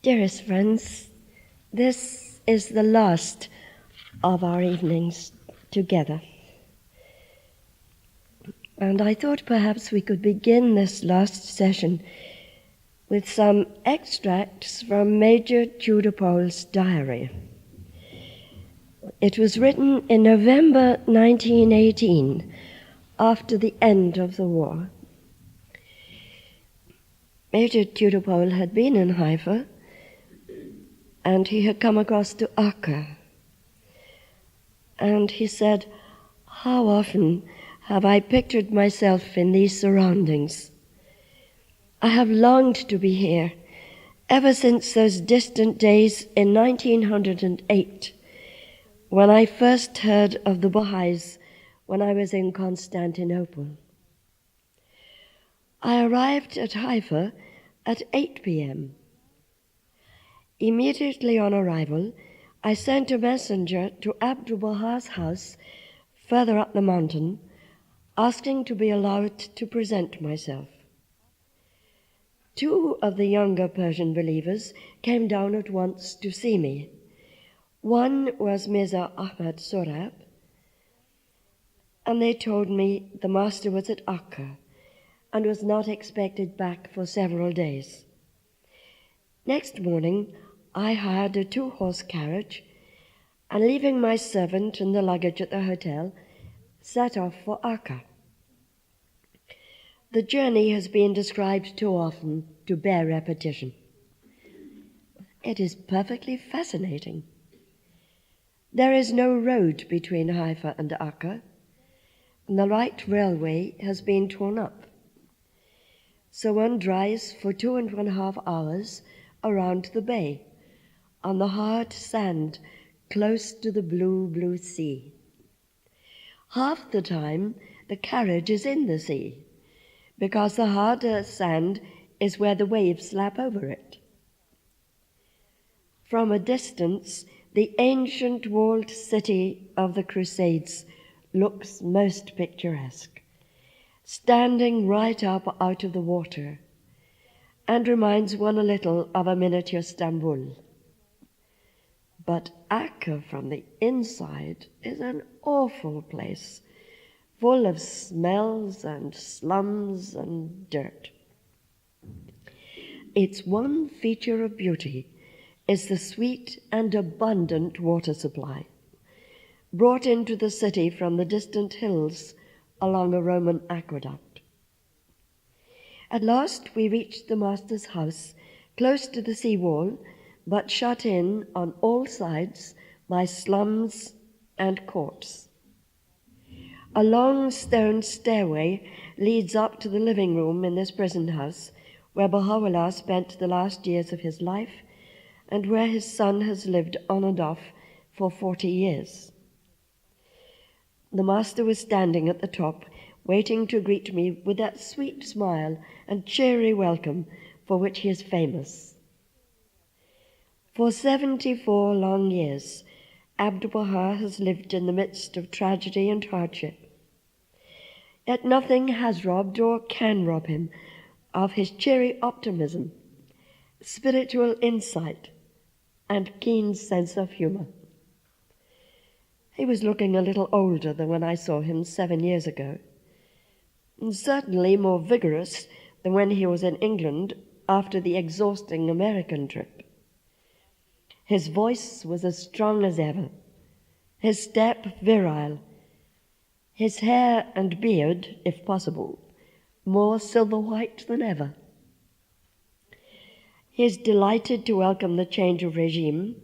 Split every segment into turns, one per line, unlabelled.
Dearest friends, this is the last of our evenings together. And I thought perhaps we could begin this last session with some extracts from Major Tudor Pole's diary. It was written in November 1918, after the end of the war. Major Tudor Pole had been in Haifa, and he had come across to Akka. And he said, "How often have I pictured myself in these surroundings? I have longed to be here ever since those distant days in 1908, when I first heard of the Bahá'ís when I was in Constantinople. I arrived at Haifa at 8 p.m. Immediately on arrival, I sent a messenger to Abdul-Baha's house further up the mountain, asking to be allowed to present myself. Two of the younger Persian believers came down at once to see me. One was Mirza Ahmad Sorab, and they told me the master was at Akka and was not expected back for several days. Next morning, I hired a 2-horse carriage and, leaving my servant and the luggage at the hotel, set off for Akka. The journey has been described too often to bear repetition. It is perfectly fascinating. There is no road between Haifa and Akka, and the light railway has been torn up. So one drives for 2.5 hours around the bay, on the hard sand close to the blue, blue sea. Half the time, the carriage is in the sea, because the harder sand is where the waves lap over it. From a distance, the ancient walled city of the Crusades looks most picturesque, standing right up out of the water, and reminds one a little of a miniature Istanbul. But Akka from the inside is an awful place, full of smells and slums and dirt. Its one feature of beauty is the sweet and abundant water supply, brought into the city from the distant hills along a Roman aqueduct. At last we reached the master's house, close to the sea wall, but shut in on all sides by slums and courts. A long stone stairway leads up to the living room in this prison house, where Baha'u'llah spent the last years of his life and where his son has lived on and off for 40 years. The master was standing at the top, waiting to greet me with that sweet smile and cheery welcome for which he is famous. For 74 long years, Abdul-Baha has lived in the midst of tragedy and hardship. Yet nothing has robbed or can rob him of his cheery optimism, spiritual insight, and keen sense of humor. He was looking a little older than when I saw him 7 years ago, and certainly more vigorous than when he was in England after the exhausting American trip. His voice was as strong as ever, his step virile, his hair and beard, if possible, more silver white than ever. He is delighted to welcome the change of regime,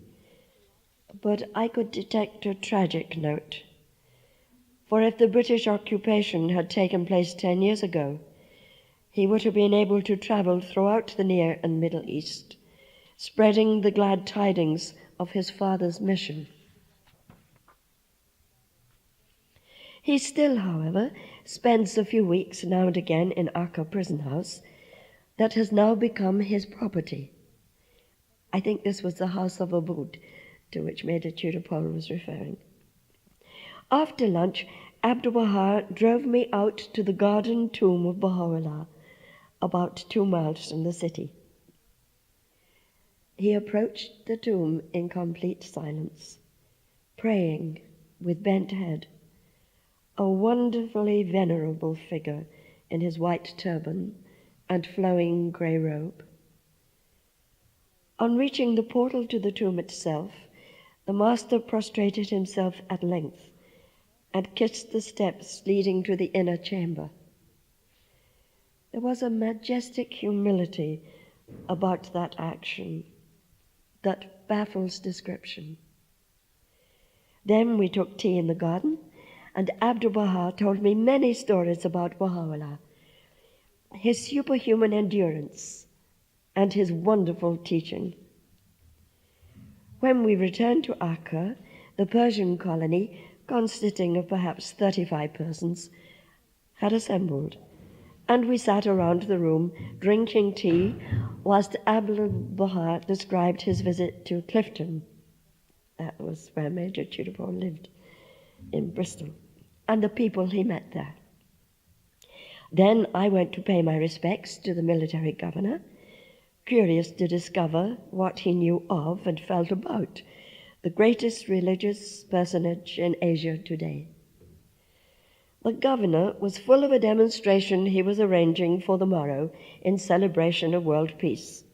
but I could detect a tragic note. For if the British occupation had taken place 10 years ago, he would have been able to travel throughout the Near and Middle East, spreading the glad tidings of his father's mission. He still, however, spends a few weeks now and again in Akka prison house that has now become his property. I think this was the house of Aboud, to which Major Tudor Pole was referring. After lunch, Abdul-Baha drove me out to the garden tomb of Baha'u'llah, about 2 miles from the city. He approached the tomb in complete silence, praying with bent head, a wonderfully venerable figure in his white turban and flowing grey robe. On reaching the portal to the tomb itself, the master prostrated himself at length and kissed the steps leading to the inner chamber. There was a majestic humility about that action that baffles description. Then we took tea in the garden, and Abdul-Baha told me many stories about Baha'u'llah, his superhuman endurance, and his wonderful teaching. When we returned to Akka, the Persian colony, consisting of perhaps 35 persons, had assembled, and we sat around the room drinking tea whilst Abdul-Baha described his visit to Clifton. That was where Major Chudapore lived, in Bristol, and the people he met there. Then I went to pay my respects to the military governor, curious to discover what he knew of and felt about the greatest religious personage in Asia today. The governor was full of a demonstration he was arranging for the morrow in celebration of world peace.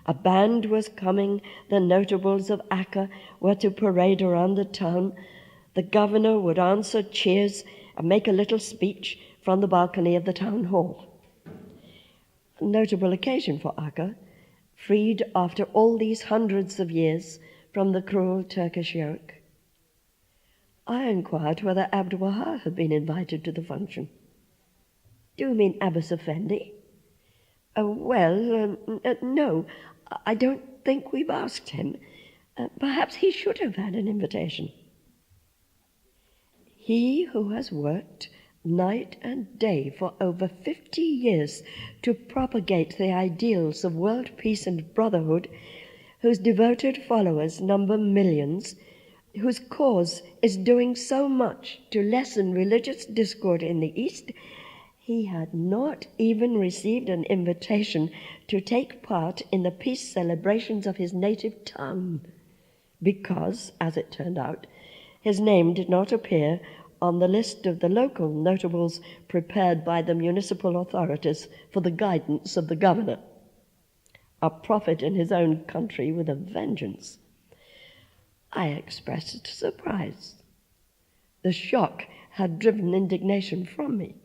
A band was coming, the notables of Akka were to parade around the town, the governor would answer cheers and make a little speech from the balcony of the town hall. A notable occasion for Akka, freed after all these hundreds of years from the cruel Turkish yoke. I inquired whether Abdul-Baha had been invited to the function. "Do you mean Abbas Effendi?" No, I don't think we've asked him. Perhaps he should have had an invitation." He who has worked night and day for over 50 years to propagate the ideals of world peace and brotherhood, whose devoted followers number millions, whose cause is doing so much to lessen religious discord in the East, he had not even received an invitation to take part in the peace celebrations of his native town, because, as it turned out, his name did not appear on the list of the local notables prepared by the municipal authorities for the guidance of the governor. A prophet in his own country with a vengeance. I expressed surprise. The shock had driven indignation from me,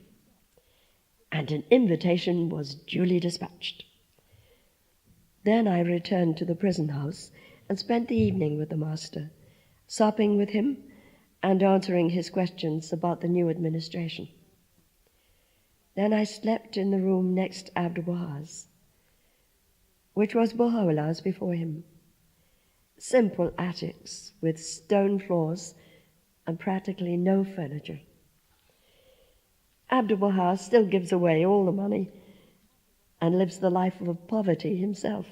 and an invitation was duly dispatched. Then I returned to the prison house and spent the evening with the master, supping with him and answering his questions about the new administration. Then I slept in the room next Abdul-Baha's, which was Baha'u'llah's before him. Simple attics with stone floors and practically no furniture. Abdul-Baha still gives away all the money and lives the life of poverty himself.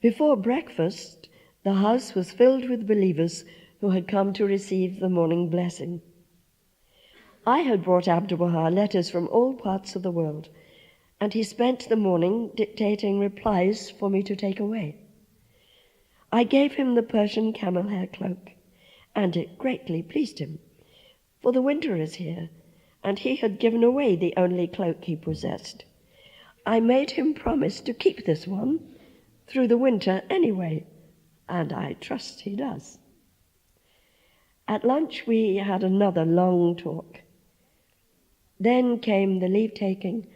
Before breakfast, the house was filled with believers who had come to receive the morning blessing. I had brought Abdul-Baha letters from all parts of the world, and he spent the morning dictating replies for me to take away. I gave him the Persian camel hair cloak, and it greatly pleased him, for the winter is here, and he had given away the only cloak he possessed. I made him promise to keep this one through the winter anyway, and I trust he does. At lunch we had another long talk. Then came the leave-taking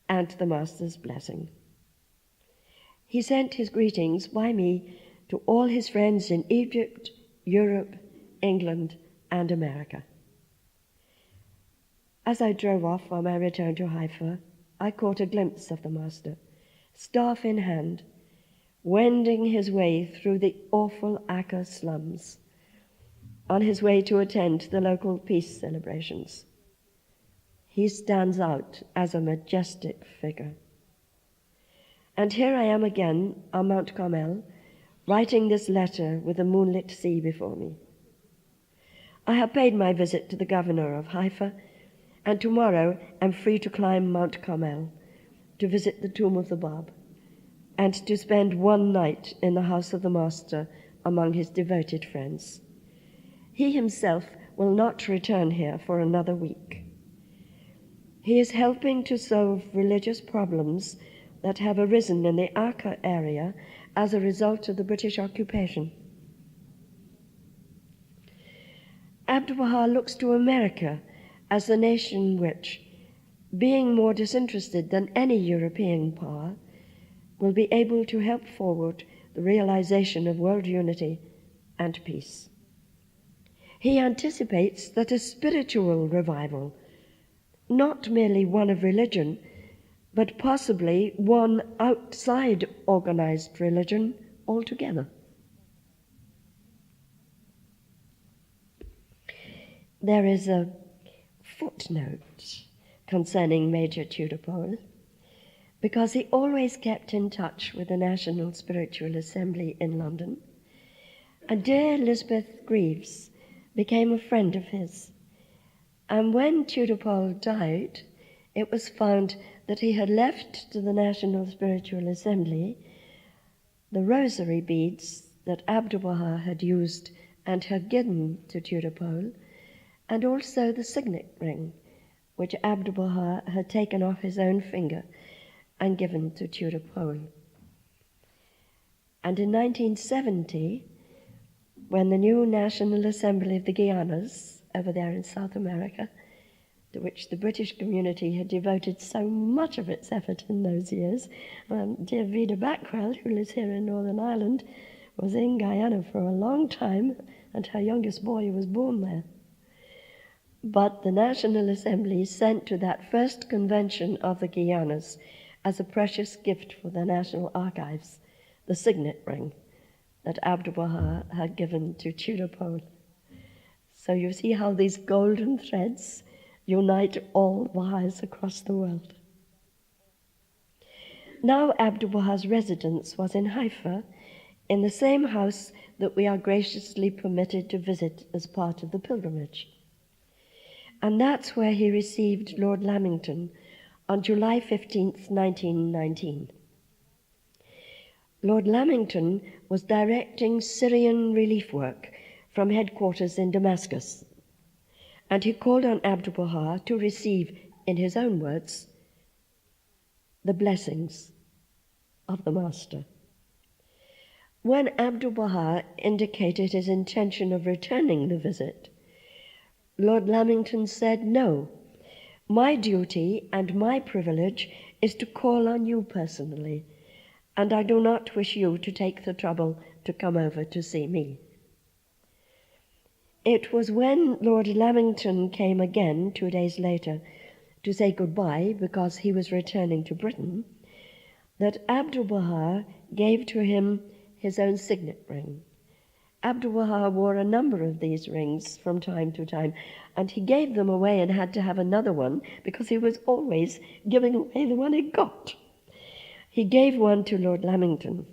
and the master's blessing. He sent his greetings by me to all his friends in Egypt, Europe, England, and America. As I drove off on my return to Haifa, I caught a glimpse of the master, staff in hand, wending his way through the awful Akka slums, on his way to attend the local peace celebrations. He stands out as a majestic figure. And here I am again on Mount Carmel, writing this letter with the moonlit sea before me. I have paid my visit to the governor of Haifa, and tomorrow am free to climb Mount Carmel to visit the tomb of the Bab and to spend one night in the house of the Master among his devoted friends. He himself will not return here for another week. He is helping to solve religious problems that have arisen in the Akka area as a result of the British occupation. Abdul-Baha looks to America as the nation which, being more disinterested than any European power, will be able to help forward the realization of world unity and peace. He anticipates that a spiritual revival, not merely one of religion, but possibly one outside organized religion altogether. There is a footnote concerning Major Tudor, because he always kept in touch with the National Spiritual Assembly in London, and dear Elizabeth Greaves became a friend of his. And when Tudor died, it was found that he had left to the National Spiritual Assembly the rosary beads that Abdul-Baha had used and had given to Tudor, and also the signet ring, which Abdul-Baha had taken off his own finger and given to Tudor. And in 1970, when the new National Assembly of the Guianas, over there in South America, to which the British community had devoted so much of its effort in those years, dear Vida Backwell, who lives here in Northern Ireland, was in Guyana for a long time, and her youngest boy was born there. But the National Assembly sent to that first convention of the Guianas as a precious gift for the National Archives the signet ring that Abdul-Baha had given to Tudor. So you see how these golden threads unite all Baha'is across the world. Now Abdul-Baha's residence was in Haifa, in the same house that we are graciously permitted to visit as part of the pilgrimage. And that's where he received Lord Lamington on July 15th, 1919. Lord Lamington was directing Syrian relief work from headquarters in Damascus, and he called on Abdul-Baha to receive, in his own words, the blessings of the Master. When Abdul-Baha indicated his intention of returning the visit, Lord Lamington said, "No, my duty and my privilege is to call on you personally, and I do not wish you to take the trouble to come over to see me." It was when Lord Lamington came again 2 days later to say goodbye because he was returning to Britain that Abdul-Baha gave to him his own signet ring. Abdul-Baha wore a number of these rings from time to time, and he gave them away and had to have another one because he was always giving away the one he got. He gave one to Lord Lamington,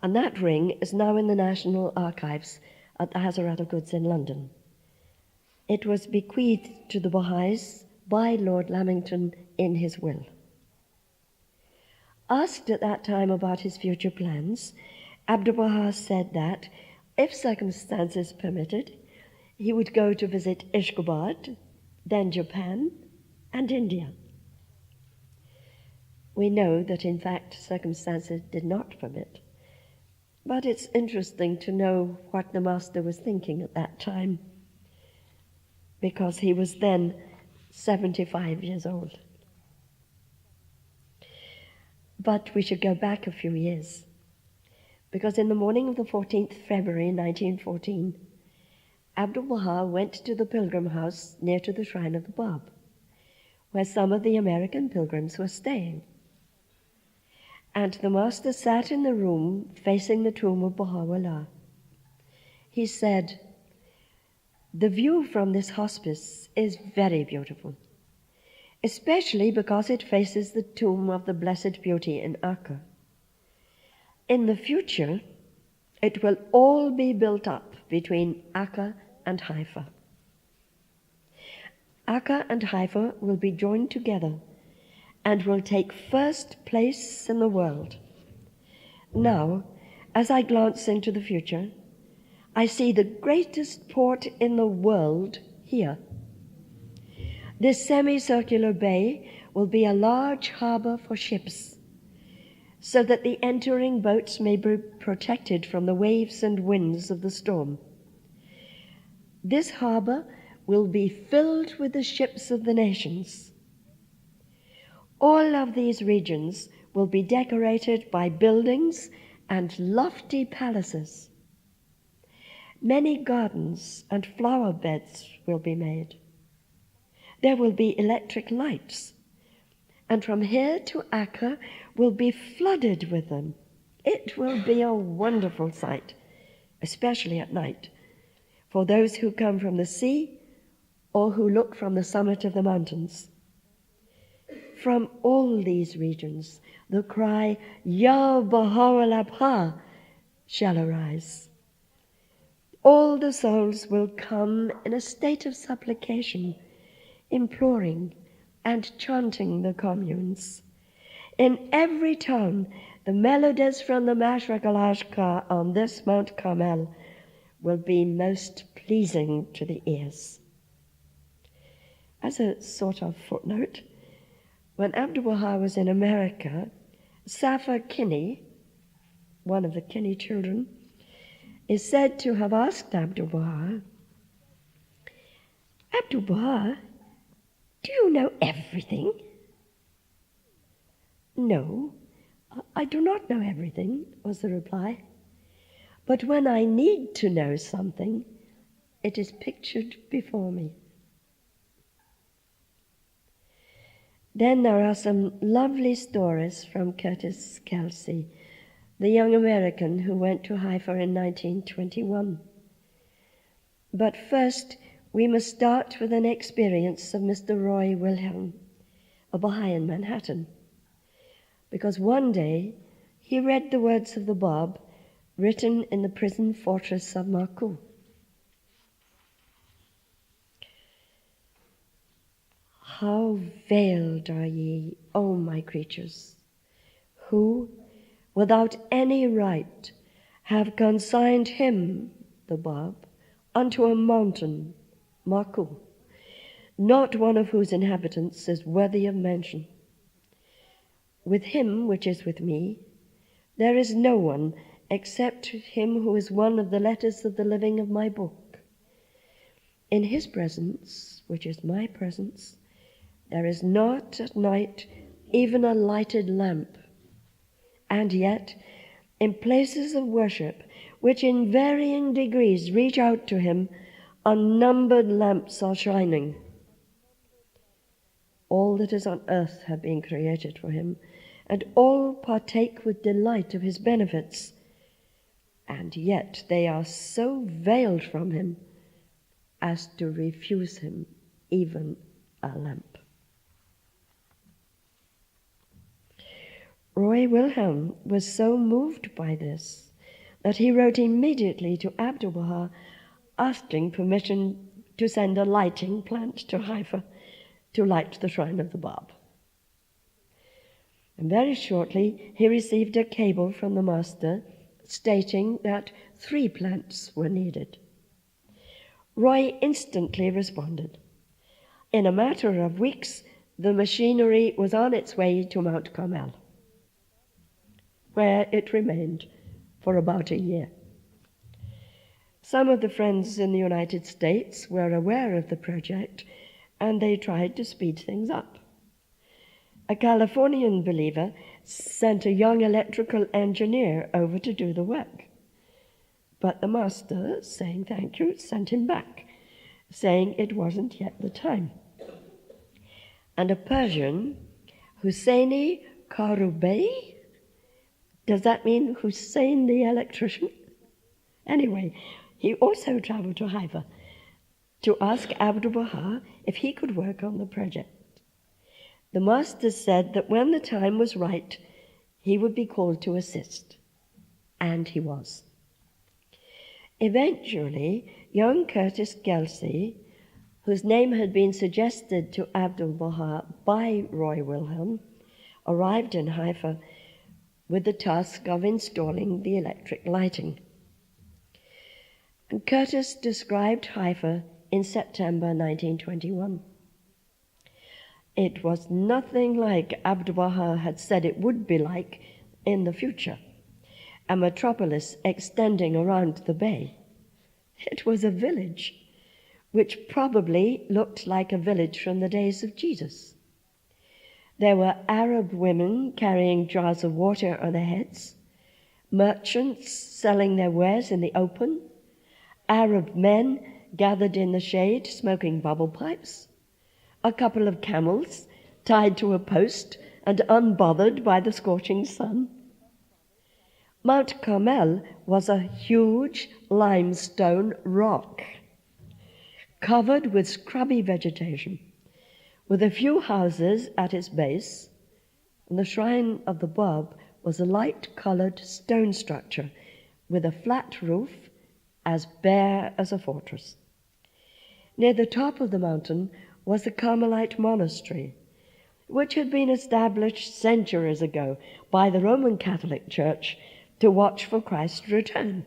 and that ring is now in the National Archives at the Hazrat of Goods in London. It was bequeathed to the Bahá'ís by Lord Lamington in his will. Asked at that time about his future plans, Abdul-Baha said that, if circumstances permitted, he would go to visit Ashgabat, then Japan, and India. We know that, in fact, circumstances did not permit, but it's interesting to know what the Master was thinking at that time, because he was then 75 years old. But we should go back a few years, because in the morning of the 14th February 1914, Abdul-Baha went to the pilgrim house near to the shrine of the Bab, where some of the American pilgrims were staying. And the Master sat in the room facing the tomb of Baha'u'llah. He said, "The view from this hospice is very beautiful, especially because it faces the tomb of the Blessed Beauty in Akka. In the future, it will all be built up between Akka and Haifa. Akka and Haifa will be joined together, and will take first place in the world. Now, as I glance into the future, I see the greatest port in the world here. This semicircular bay will be a large harbor for ships, so that the entering boats may be protected from the waves and winds of the storm. This harbor will be filled with the ships of the nations. All of these regions will be decorated by buildings and lofty palaces. Many gardens and flower beds will be made. There will be electric lights, and from here to Accra will be flooded with them. It will be a wonderful sight, especially at night, for those who come from the sea or who look from the summit of the mountains. From all these regions, the cry, Ya Baha'u'l-Baha, shall arise. All the souls will come in a state of supplication, imploring and chanting the communes. In every town, the melodies from the Mashriq al-Ashqa on this Mount Carmel will be most pleasing to the ears. As a sort of footnote, when Abdul-Baha was in America, Safa Kinney, one of the Kinney children, is said to have asked Abdul-Baha, Abdul-Baha, do you know everything? No, I do not know everything, was the reply. But when I need to know something, it is pictured before me. Then there are some lovely stories from Curtis Kelsey, the young American who went to Haifa in 1921. But first, we must start with an experience of Mr. Roy Wilhelm, a Baha'i in Manhattan, because one day he read the words of the Bab written in the prison fortress of Marku. How veiled are ye, O my creatures, who, without any right, have consigned him, the Bab, unto a mountain, Marku, not one of whose inhabitants is worthy of mention. With him, which is with me, there is no one except him who is one of the letters of the living of my book. In his presence, which is my presence, there is not at night even a lighted lamp. And yet, in places of worship, which in varying degrees reach out to him, unnumbered lamps are shining. All that is on earth have been created for him, and all partake with delight of his benefits. And yet they are so veiled from him as to refuse him even a lamp. Roy Wilhelm was so moved by this that he wrote immediately to Abdul-Baha asking permission to send a lighting plant to Haifa to light the shrine of the Bab. And very shortly he received a cable from the master stating that 3 plants were needed. Roy instantly responded. In a matter of weeks, the machinery was on its way to Mount Carmel, where it remained for about a year. Some of the friends in the United States were aware of the project, and they tried to speed things up. A Californian believer sent a young electrical engineer over to do the work. But the master, saying thank you, sent him back, saying it wasn't yet the time. And a Persian, Husseini Karubei, does that mean Hussein the electrician? Anyway, he also traveled to Haifa to ask Abdul-Baha if he could work on the project. The master said that when the time was right, he would be called to assist. And he was. Eventually, young Curtis Kelsey, whose name had been suggested to Abdul-Baha by Roy Wilhelm, arrived in Haifa with the task of installing the electric lighting. And Curtis described Haifa in September 1921. It was nothing like Abdul-Baha had said it would be like in the future, a metropolis extending around the bay. It was a village, which probably looked like a village from the days of Jesus. There were Arab women carrying jars of water on their heads, merchants selling their wares in the open, Arab men gathered in the shade smoking bubble pipes, a couple of camels tied to a post and unbothered by the scorching sun. Mount Carmel was a huge limestone rock covered with scrubby vegetation, with a few houses at its base, and the shrine of the Bab was a light-colored stone structure with a flat roof as bare as a fortress. Near the top of the mountain was the Carmelite monastery, which had been established centuries ago by the Roman Catholic Church to watch for Christ's return.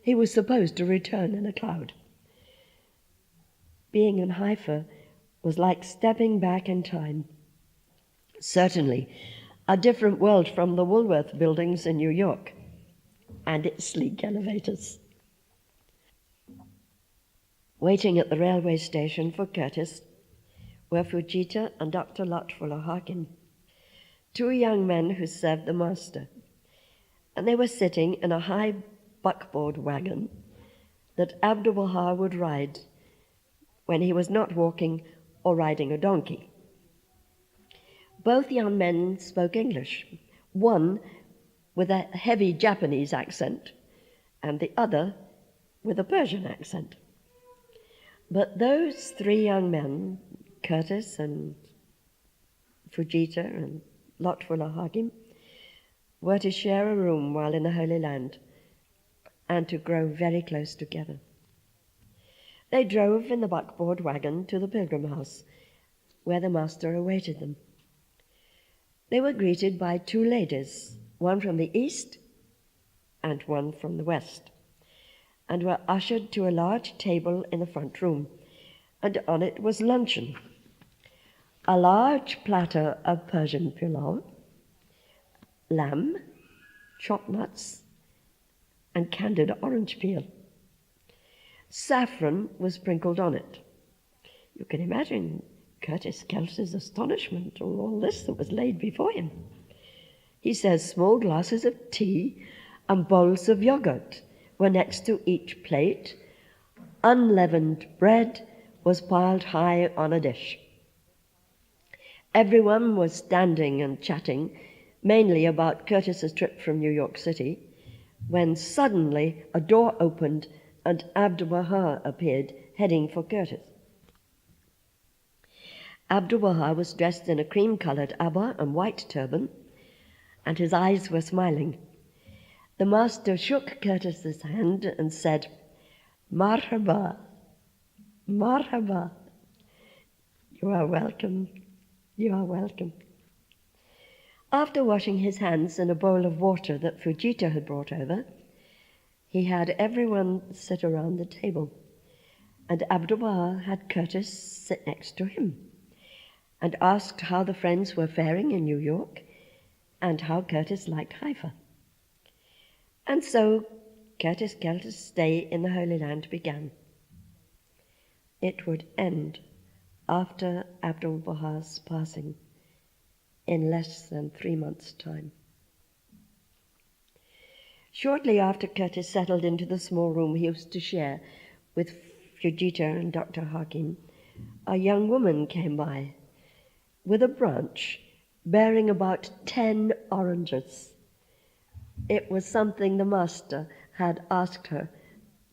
He was supposed to return in a cloud. Being in Haifa was like stepping back in time. Certainly a different world from the Woolworth buildings in New York and its sleek elevators. Waiting at the railway station for Curtis were Fujita and Dr. Lutfullah Hakim, two young men who served the master, and they were sitting in a high buckboard wagon that Abdul-Baha would ride when he was not walking or riding a donkey. Both young men spoke English, one with a heavy Japanese accent and the other with a Persian accent. But those three young men, Curtis and Fujita and Lutfullah Hakim, were to share a room while in the Holy Land and to grow very close together. They drove in the buckboard wagon to the pilgrim house, where the master awaited them. They were greeted by two ladies, one from the east and one from the west, and were ushered to a large table in the front room, and on it was luncheon. A large platter of Persian pilau, lamb, chopped nuts, and candied orange peel. Saffron was sprinkled on it. You can imagine Curtis Kelsey's astonishment at all this that was laid before him. He says small glasses of tea and bowls of yogurt were next to each plate. Unleavened bread was piled high on a dish. Everyone was standing and chatting, mainly about Curtis's trip from New York City, when suddenly a door opened and Abdul-Baha appeared, heading for Curtis. Abdul-Baha was dressed in a cream-colored abba and white turban, and his eyes were smiling. The master shook Curtis's hand and said, "Marhaba, marhaba. You are welcome, you are welcome." After washing his hands in a bowl of water that Fujita had brought over, he had everyone sit around the table, and Abdul-Baha had Curtis sit next to him, and asked how the friends were faring in New York, and how Curtis liked Haifa. And so Curtis Kelter's stay in the Holy Land began. It would end after Abdul-Baha's passing in less than 3 months' time. Shortly after Curtis settled into the small room he used to share with Fujita and Dr. Hakim, a young woman came by with a branch bearing about 10 oranges. It was something the master had asked her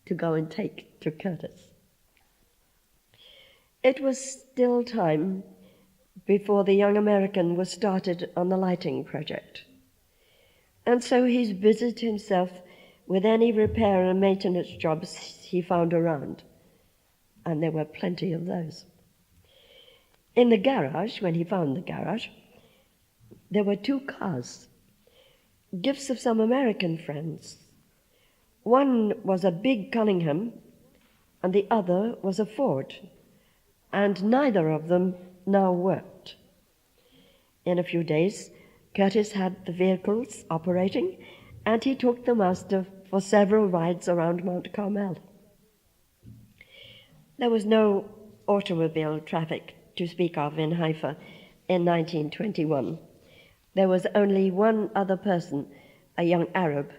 to go and take to Curtis. It was still time before the young American was started on the lighting project, and so he busied himself with any repair and maintenance jobs he found around, and there were plenty of those. In the garage, when he found the garage, there were 2 cars, gifts of some American friends. One was a big Cunningham, and the other was a Ford, and neither of them now worked. In a few days, Curtis had the vehicles operating, and he took the master for several rides around Mount Carmel. There was no automobile traffic to speak of in Haifa in 1921. There was only one other person, a young Arab,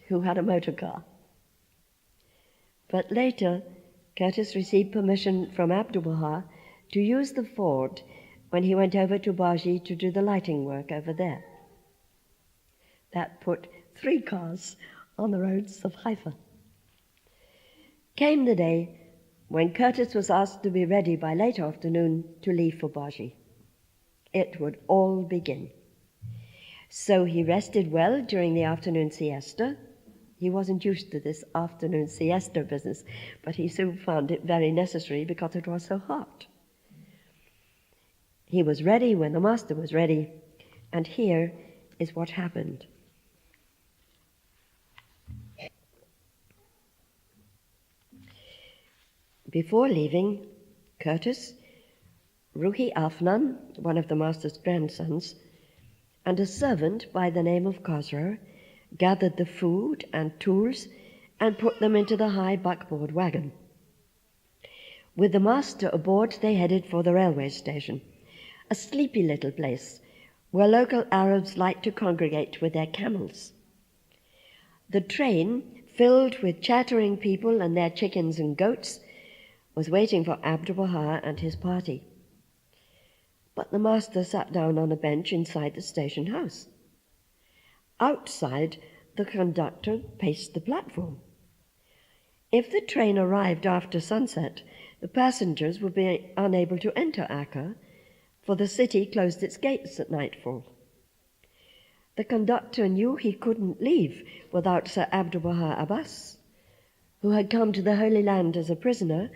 who had a motor car. But later, Curtis received permission from Abdul-Baha to use the Ford when he went over to Baji to do the lighting work over there. That put 3 cars on the roads of Haifa. Came the day when Curtis was asked to be ready by late afternoon to leave for Baji. It would all begin. So he rested well during the afternoon siesta. He wasn't used to this afternoon siesta business, but he soon found it very necessary because it was so hot. He was ready when the master was ready, and here is what happened. Before leaving, Curtis, Ruhi Afnan, one of the master's grandsons, and a servant by the name of Khosrow gathered the food and tools and put them into the high buckboard wagon. With the master aboard, they headed for the railway station, a sleepy little place where local Arabs like to congregate with their camels. The train, filled with chattering people and their chickens and goats, was waiting for Abdul-Baha and his party. But the master sat down on a bench inside the station house. Outside, the conductor paced the platform. If the train arrived after sunset, the passengers would be unable to enter Akka, for the city closed its gates at nightfall. The conductor knew he couldn't leave without Sir Abdul-Baha Abbas, who had come to the Holy Land as a prisoner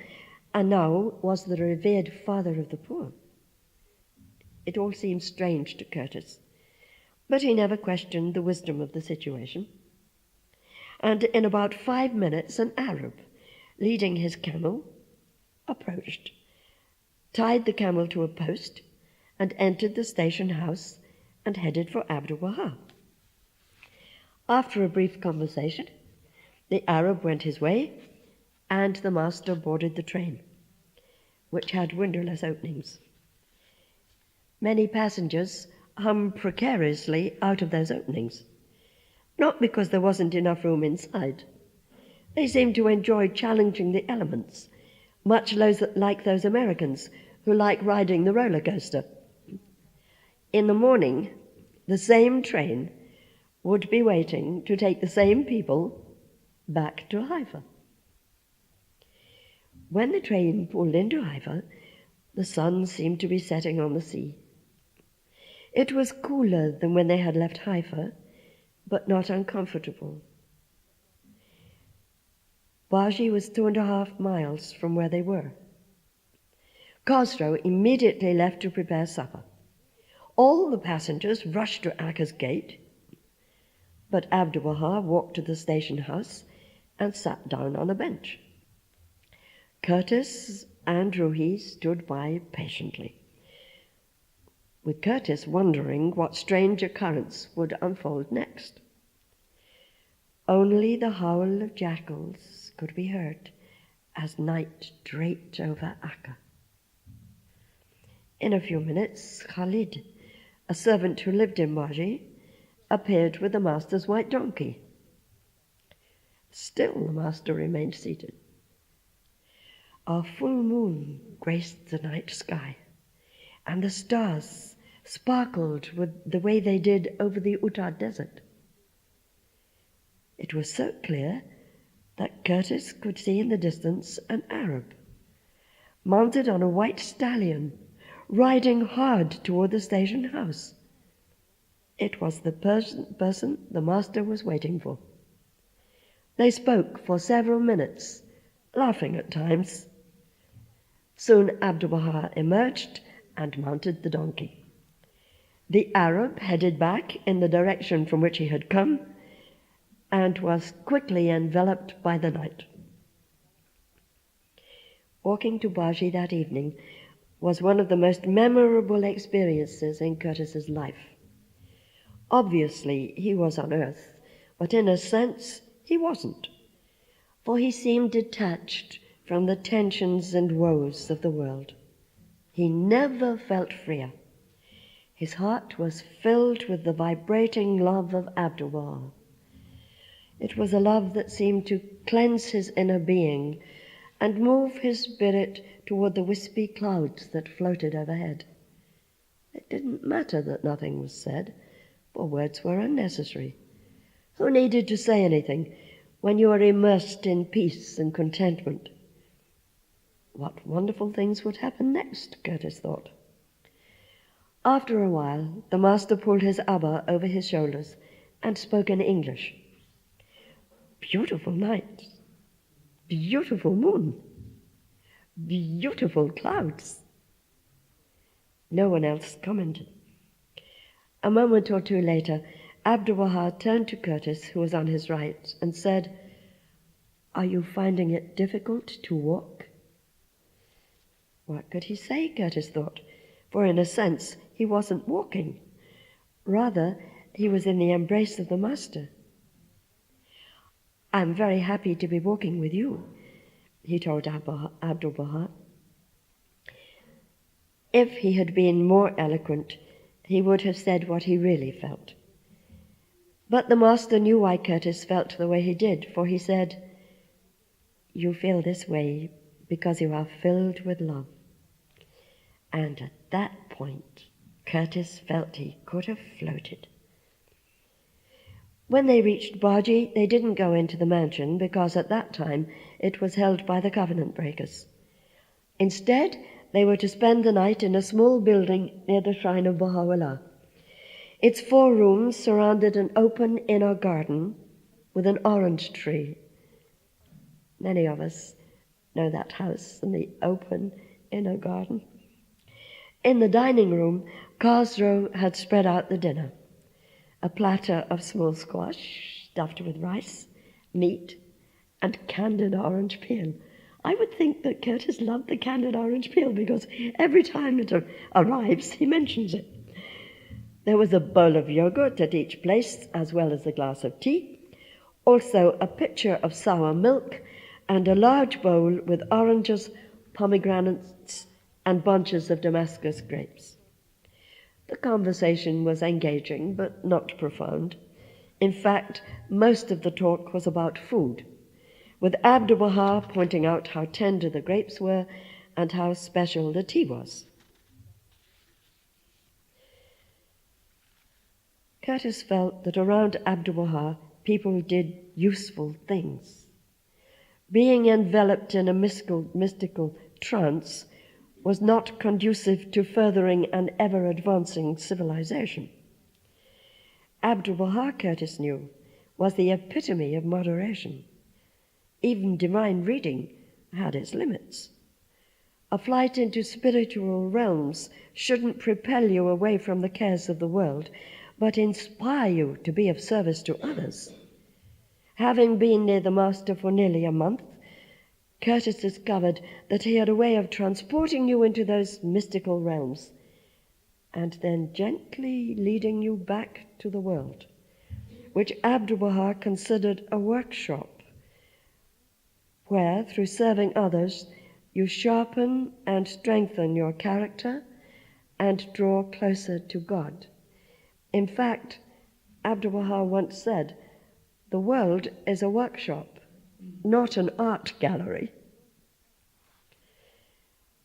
and now was the revered father of the poor. It all seemed strange to Curtis, but he never questioned the wisdom of the situation. And in about 5 minutes, an Arab, leading his camel, approached, tied the camel to a post, and entered the station house and headed for Abdul-Baha. After a brief conversation, the Arab went his way, and the master boarded the train, which had windowless openings. Many passengers hummed precariously out of those openings, not because there wasn't enough room inside. They seemed to enjoy challenging the elements, much like those Americans who like riding the roller coaster. In the morning, the same train would be waiting to take the same people back to Haifa. When the train pulled into Haifa, the sun seemed to be setting on the sea. It was cooler than when they had left Haifa, but not uncomfortable. Baji was 2.5 miles from where they were. Khosrow immediately left to prepare supper. All the passengers rushed to Akka's gate, but Abdul-Baha walked to the station house and sat down on a bench. Curtis and Ruhi stood by patiently, with Curtis wondering what strange occurrence would unfold next. Only the howl of jackals could be heard as night draped over Akka. In a few minutes, Khalid, a servant who lived in Baji, appeared with the master's white donkey. Still the master remained seated. A full moon graced the night sky, and the stars sparkled with the way they did over the Utah desert. It was so clear that Curtis could see in the distance an Arab, mounted on a white stallion, riding hard toward the station house. It was the person the master was waiting for. They spoke for several minutes, laughing at times. Soon Abdul-Baha emerged and mounted the donkey. The Arab headed back in the direction from which he had come and was quickly enveloped by the night. Walking to Baji that evening was one of the most memorable experiences in Curtis's life. Obviously, he was on earth, but in a sense, he wasn't, for he seemed detached from the tensions and woes of the world. He never felt freer. His heart was filled with the vibrating love of Abdul-Baha. It was a love that seemed to cleanse his inner being and move his spirit toward the wispy clouds that floated overhead. It didn't matter that nothing was said, for words were unnecessary. Who needed to say anything when you were immersed in peace and contentment? What wonderful things would happen next, Curtis thought. After a while, the master pulled his abba over his shoulders and spoke in English. Beautiful night, beautiful moon, beautiful clouds. No one else commented. A moment or two later, Abdul-Baha turned to Curtis, who was on his right, and said, "Are you finding it difficult to walk?" What could he say, Curtis thought, for in a sense he wasn't walking. Rather, he was in the embrace of the master. "I'm very happy to be walking with you," he told Abdul-Baha. If he had been more eloquent, he would have said what he really felt. But the master knew why Curtis felt the way he did, for he said, "You feel this way because you are filled with love." And at that point, Curtis felt he could have floated. When they reached Baji, they didn't go into the mansion because at that time it was held by the covenant breakers. Instead, they were to spend the night in a small building near the shrine of Baha'u'llah. Its 4 rooms surrounded an open inner garden with an orange tree. Many of us know that house and the open inner garden. In the dining room, Khosrow had spread out the dinner. A platter of small squash stuffed with rice, meat, and candied orange peel. I would think that Curtis loved the candied orange peel because every time it arrives, he mentions it. There was a bowl of yogurt at each place, as well as a glass of tea, also a pitcher of sour milk, and a large bowl with oranges, pomegranates, and bunches of Damascus grapes. The conversation was engaging, but not profound. In fact, most of the talk was about food, with Abdul-Baha pointing out how tender the grapes were and how special the tea was. Curtis felt that around Abdul-Baha, people did useful things. Being enveloped in a mystical trance was not conducive to furthering an ever-advancing civilization. Abdul-Baha, Curtis knew, was the epitome of moderation. Even divine reading had its limits. A flight into spiritual realms shouldn't propel you away from the cares of the world, but inspire you to be of service to others. Having been near the master for nearly a month, Curtis discovered that he had a way of transporting you into those mystical realms and then gently leading you back to the world, which Abdul-Baha considered a workshop where, through serving others, you sharpen and strengthen your character and draw closer to God. In fact, Abdul-Baha once said, "The world is a workshop, not an art gallery."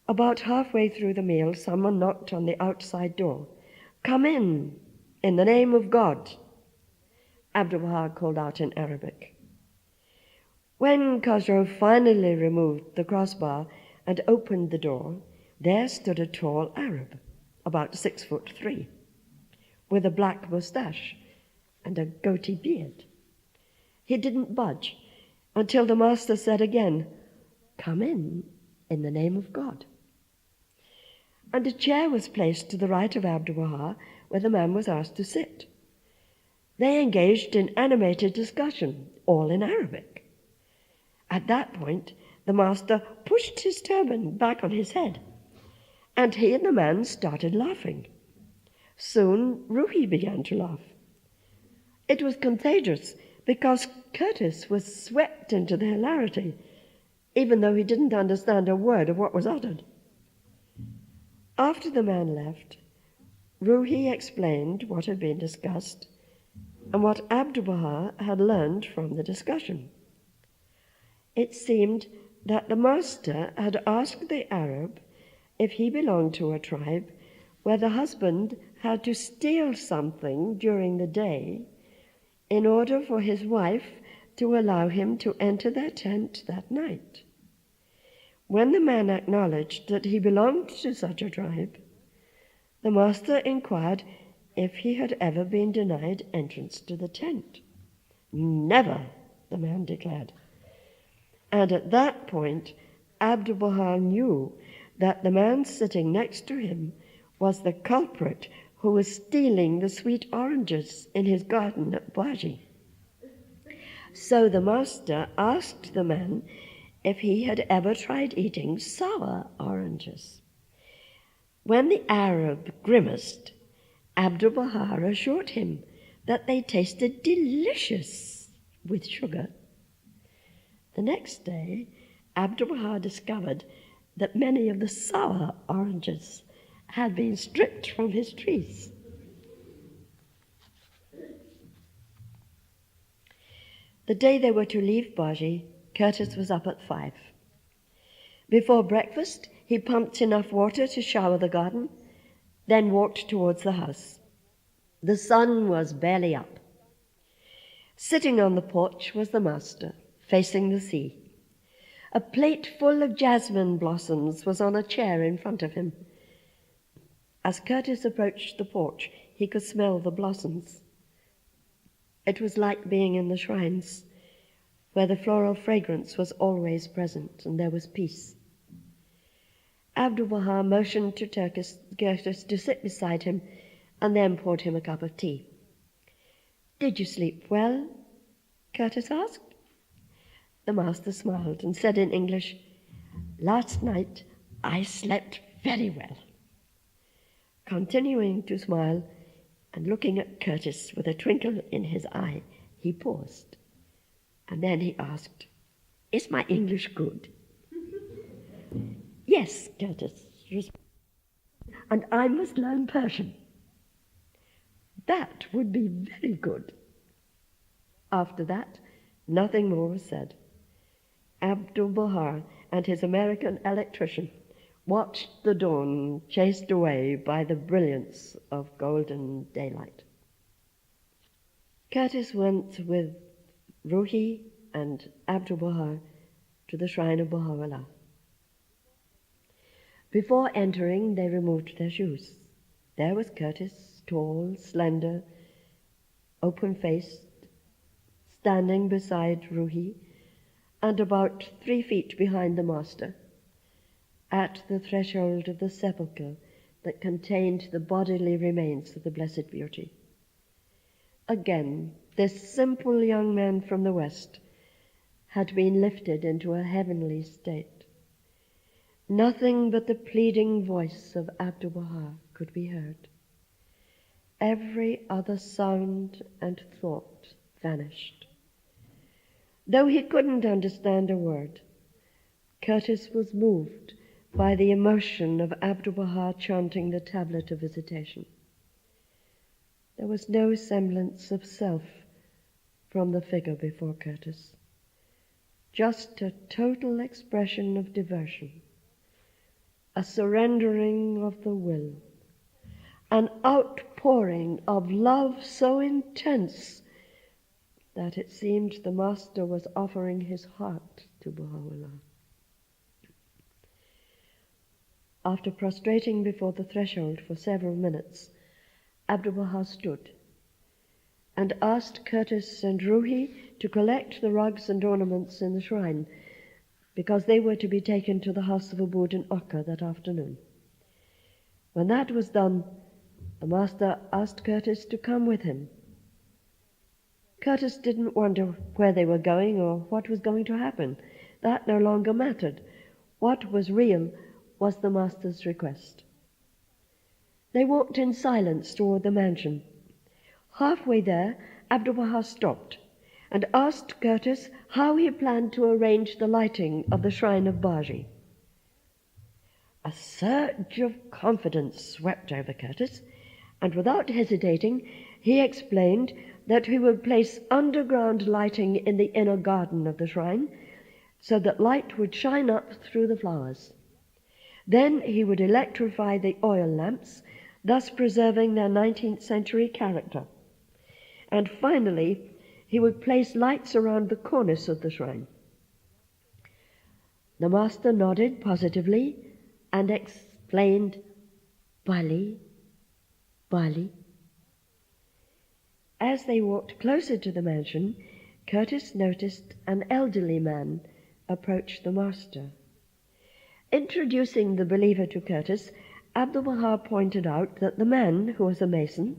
About halfway through the meal, someone knocked on the outside door. "Come in the name of God," Abdul-Baha called out in Arabic. When Khosrow finally removed the crossbar and opened the door, there stood a tall Arab, about 6'3", with a black moustache and a goatee beard. He didn't budge until the master said again, "Come in the name of God." And a chair was placed to the right of Abdul-Baha where the man was asked to sit. They engaged in animated discussion, all in Arabic. At that point, the master pushed his turban back on his head, and he and the man started laughing. Soon, Ruhi began to laugh. It was contagious because Curtis was swept into the hilarity, even though he didn't understand a word of what was uttered. After the man left, Ruhi explained what had been discussed and what Abdul-Baha had learned from the discussion. It seemed that the master had asked the Arab if he belonged to a tribe where the husband had to steal something during the day in order for his wife to allow him to enter their tent that night. When the man acknowledged that he belonged to such a tribe, the master inquired if he had ever been denied entrance to the tent. Never, the man declared. And at that point, Abdul-Baha knew that the man sitting next to him was the culprit who was stealing the sweet oranges in his garden at Bahá'í. So the master asked the man if he had ever tried eating sour oranges. When the Arab grimaced, Abdul-Baha assured him that they tasted delicious with sugar. The next day, Abdul-Baha discovered that many of the sour oranges had been stripped from his trees. The day they were to leave Bahá'í, Curtis was up at 5. Before breakfast, he pumped enough water to shower the garden, then walked towards the house. The sun was barely up. Sitting on the porch was the master, facing the sea. A plate full of jasmine blossoms was on a chair in front of him. As Curtis approached the porch, he could smell the blossoms. It was like being in the shrines, where the floral fragrance was always present and there was peace. Abdul-Baha motioned to Curtis to sit beside him and then poured him a cup of tea. "Did you sleep well?" Curtis asked. The master smiled and said in English, "Last night I slept very well." Continuing to smile and looking at Curtis with a twinkle in his eye, he paused. And then he asked, "Is my English good?" "Yes," Curtis responded, "and I must learn Persian." "That would be very good." After that, nothing more was said. Abdul-Baha and his American electrician watched the dawn chased away by the brilliance of golden daylight. Curtis went with Ruhi and Abdul-Baha to the shrine of Baha'u'llah. Before entering, they removed their shoes. There was Curtis, tall, slender, open-faced, standing beside Ruhi and about 3 feet behind the master, at the threshold of the sepulchre that contained the bodily remains of the Blessed Beauty. Again, this simple young man from the West had been lifted into a heavenly state. Nothing but the pleading voice of Abdul-Baha could be heard. Every other sound and thought vanished. Though he couldn't understand a word, Curtis was moved by the emotion of Abdul-Baha chanting the tablet of visitation. There was no semblance of self from the figure before Curtis, just a total expression of devotion, a surrendering of the will, an outpouring of love so intense that it seemed the master was offering his heart to Baha'u'llah. After prostrating before the threshold for several minutes, Abdul-Baha stood and asked Curtis and Ruhi to collect the rugs and ornaments in the shrine, because they were to be taken to the house of Ubud in Akka that afternoon. When that was done, The master asked Curtis to come with him. Curtis didn't wonder where they were going or what was going to happen. That no longer mattered. What was real was the master's request. They walked in silence toward the mansion. Halfway there, Abdul-Baha stopped and asked Curtis how he planned to arrange the lighting of the shrine of Baji. A surge of confidence swept over Curtis, and without hesitating, he explained that he would place underground lighting in the inner garden of the shrine so that light would shine up through the flowers. Then he would electrify the oil lamps, thus preserving their 19th century character. And finally, he would place lights around the cornice of the shrine. The master nodded positively and explained, Bali, Bali. As they walked closer to the mansion, Curtis noticed an elderly man approach the master. Introducing the believer to Curtis, Abdul-Baha pointed out that the man, who was a mason,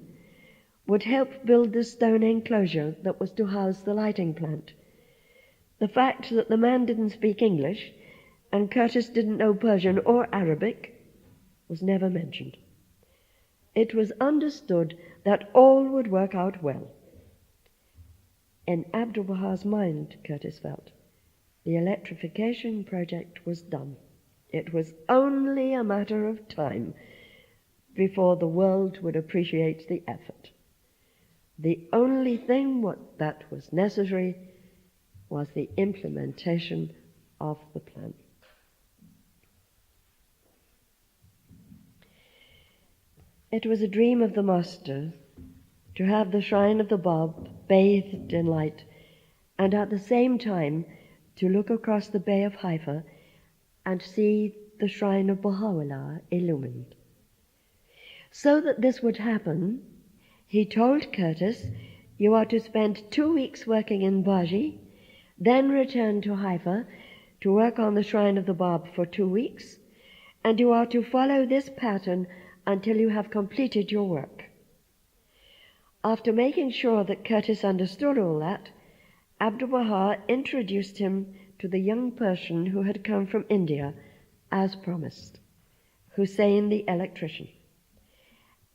would help build the stone enclosure that was to house the lighting plant. The fact that the man didn't speak English and Curtis didn't know Persian or Arabic was never mentioned. It was understood that all would work out well. In Abdul-Baha's mind, Curtis felt, the electrification project was done. It was only a matter of time before the world would appreciate the effort. The only thing that was necessary was the implementation of the plan. It was a dream of the master to have the shrine of the Bab bathed in light and at the same time to look across the Bay of Haifa and see the shrine of Baha'u'llah illumined. So that this would happen, he told Curtis, you are to spend 2 weeks working in Baji, then return to Haifa to work on the shrine of the Bab for 2 weeks, and you are to follow this pattern until you have completed your work. After making sure that Curtis understood all that, Abdul-Baha introduced him to the young Persian who had come from India, as promised, Hussein the electrician.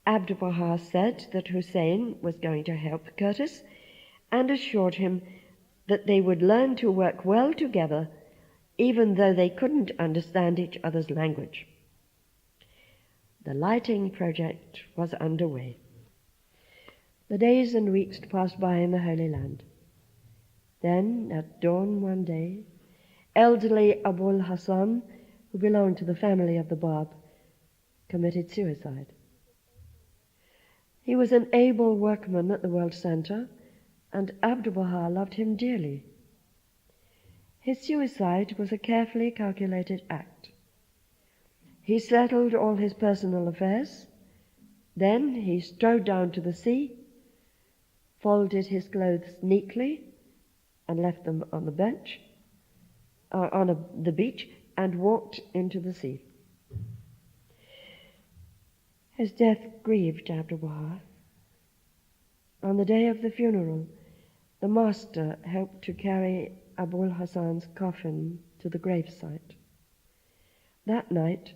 Abdul-Baha said that Hussein was going to help Curtis and assured him that they would learn to work well together even though they couldn't understand each other's language. The lighting project was underway. The days and weeks passed by in the Holy Land. Then, at dawn one day, elderly Abul Hassan, who belonged to the family of the Bab, committed suicide. He was an able workman at the World Centre, and Abdul-Baha loved him dearly. His suicide was a carefully calculated act. He settled all his personal affairs, then he strode down to the sea, folded his clothes neatly, and left them on the bench, the beach, and walked into the sea. His death grieved Abdul-Baha. On the day of the funeral, the master helped to carry Abul Hassan's coffin to the gravesite. That night,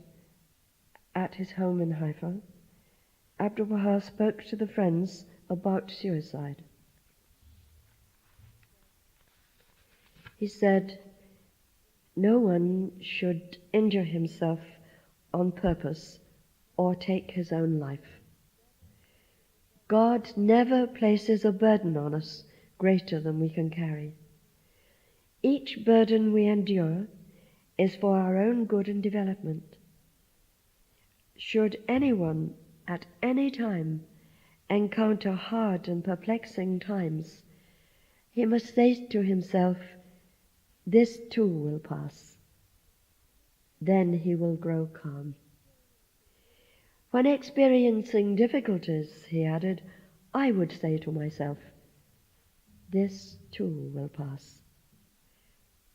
at his home in Haifa, Abdul-Baha spoke to the friends about suicide. He said, no one should injure himself on purpose or take his own life. God never places a burden on us greater than we can carry. Each burden we endure is for our own good and development. Should anyone at any time encounter hard and perplexing times, he must say to himself, this too will pass. Then he will grow calm. When experiencing difficulties, he added, I would say to myself, this too will pass.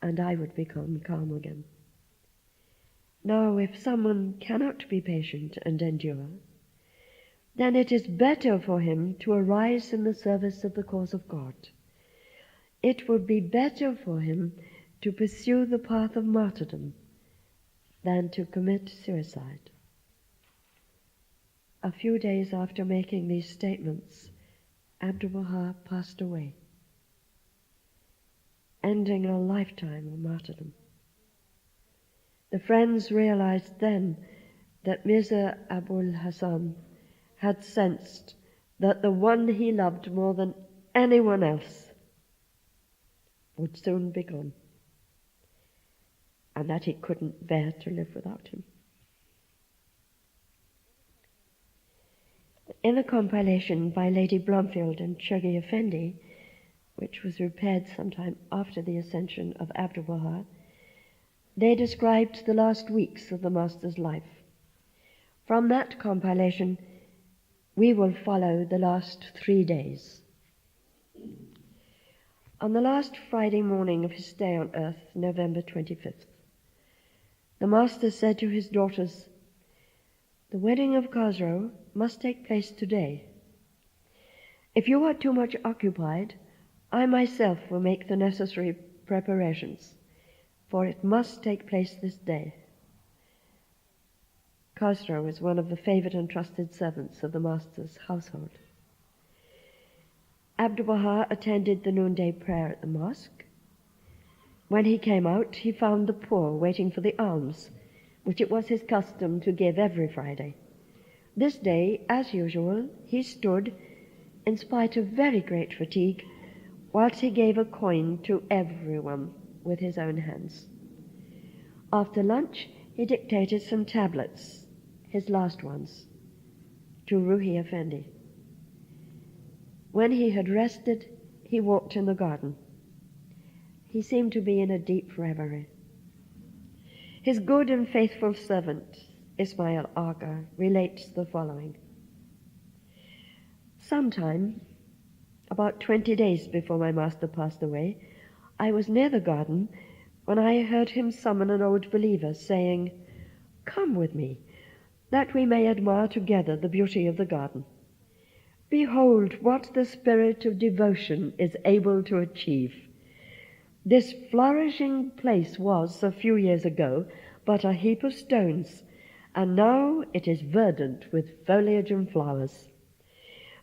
And I would become calm again. Now, if someone cannot be patient and endure, then it is better for him to arise in the service of the cause of God. It would be better for him to pursue the path of martyrdom than to commit suicide. A few days after making these statements, Abdul-Baha passed away, ending a lifetime of martyrdom. The friends realized then that Mirza Abul Hassan had sensed that the one he loved more than anyone else would soon be gone, and that he couldn't bear to live without him. In a compilation by Lady Blomfield and Shoghi Effendi, which was repaired sometime after the Ascension of Abdu'l-Baha, they described the last weeks of the Master's life. From that compilation, we will follow the last 3 days. On the last Friday morning of his stay on earth, November 25th, the Master said to his daughters, "The wedding of Khosrow must take place today. If you are too much occupied, I myself will make the necessary preparations, for it must take place this day." Khosrow is one of the favored and trusted servants of the Master's household. Abdul-Baha attended the noonday prayer at the mosque. When he came out, he found the poor waiting for the alms, which it was his custom to give every Friday. This day, as usual, he stood, in spite of very great fatigue, whilst he gave a coin to everyone with his own hands. After lunch, he dictated some tablets, his last ones, to Ruhi Effendi. When he had rested, he walked in the garden. He seemed to be in a deep reverie. His good and faithful servant, Ismail Aga, relates the following. Sometime, about 20 days before my master passed away, I was near the garden when I heard him summon an old believer, saying, "Come with me, that we may admire together the beauty of the garden. Behold what the spirit of devotion is able to achieve. This flourishing place was, a few years ago, but a heap of stones, and now it is verdant with foliage and flowers.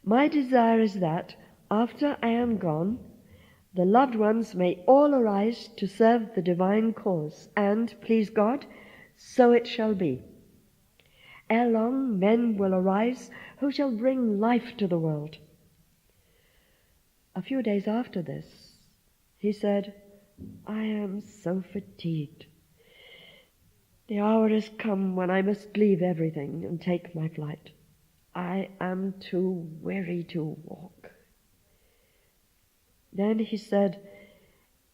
My desire is that, after I am gone, the loved ones may all arise to serve the divine cause, and, please God, so it shall be. Ere long men will arise who shall bring life to the world." A few days after this, he said, "I am so fatigued. The hour has come when I must leave everything and take my flight. I am too weary to walk." Then he said,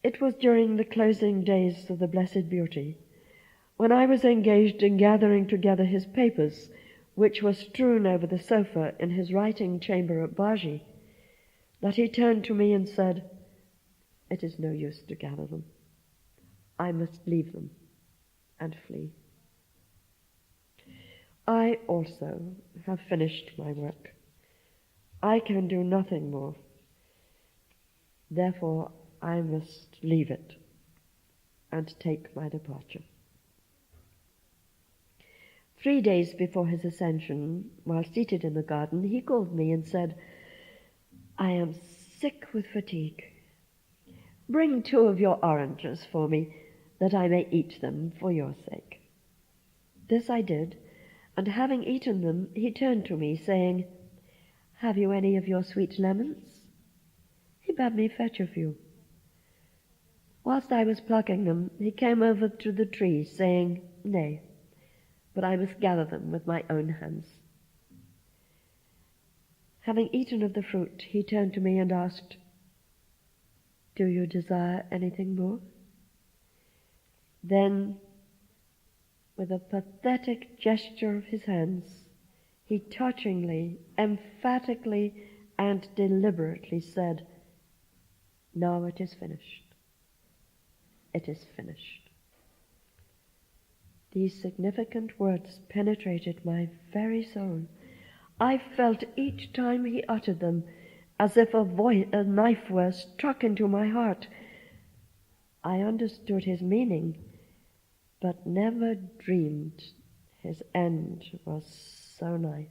"It was during the closing days of the Blessed Beauty, when I was engaged in gathering together his papers, which were strewn over the sofa in his writing chamber at Baji, that he turned to me and said, 'It is no use to gather them. I must leave them and flee.' I also have finished my work. I can do nothing more. Therefore, I must leave it and take my departure." 3 days before his ascension, while seated in the garden, he called me and said, "I am sick with fatigue. Bring 2 of your oranges for me, that I may eat them for your sake." This I did, and having eaten them, he turned to me, saying, "Have you any of your sweet lemons?" He bade me fetch a few. Whilst I was plucking them, he came over to the tree, saying, "Nay, but I must gather them with my own hands." Having eaten of the fruit, he turned to me and asked, "Do you desire anything more?" Then, with a pathetic gesture of his hands, he touchingly, emphatically, and deliberately said, "Now it is finished. It is finished." These significant words penetrated my very soul. I felt each time he uttered them as if a knife were struck into my heart. I understood his meaning, but never dreamed his end was so nigh.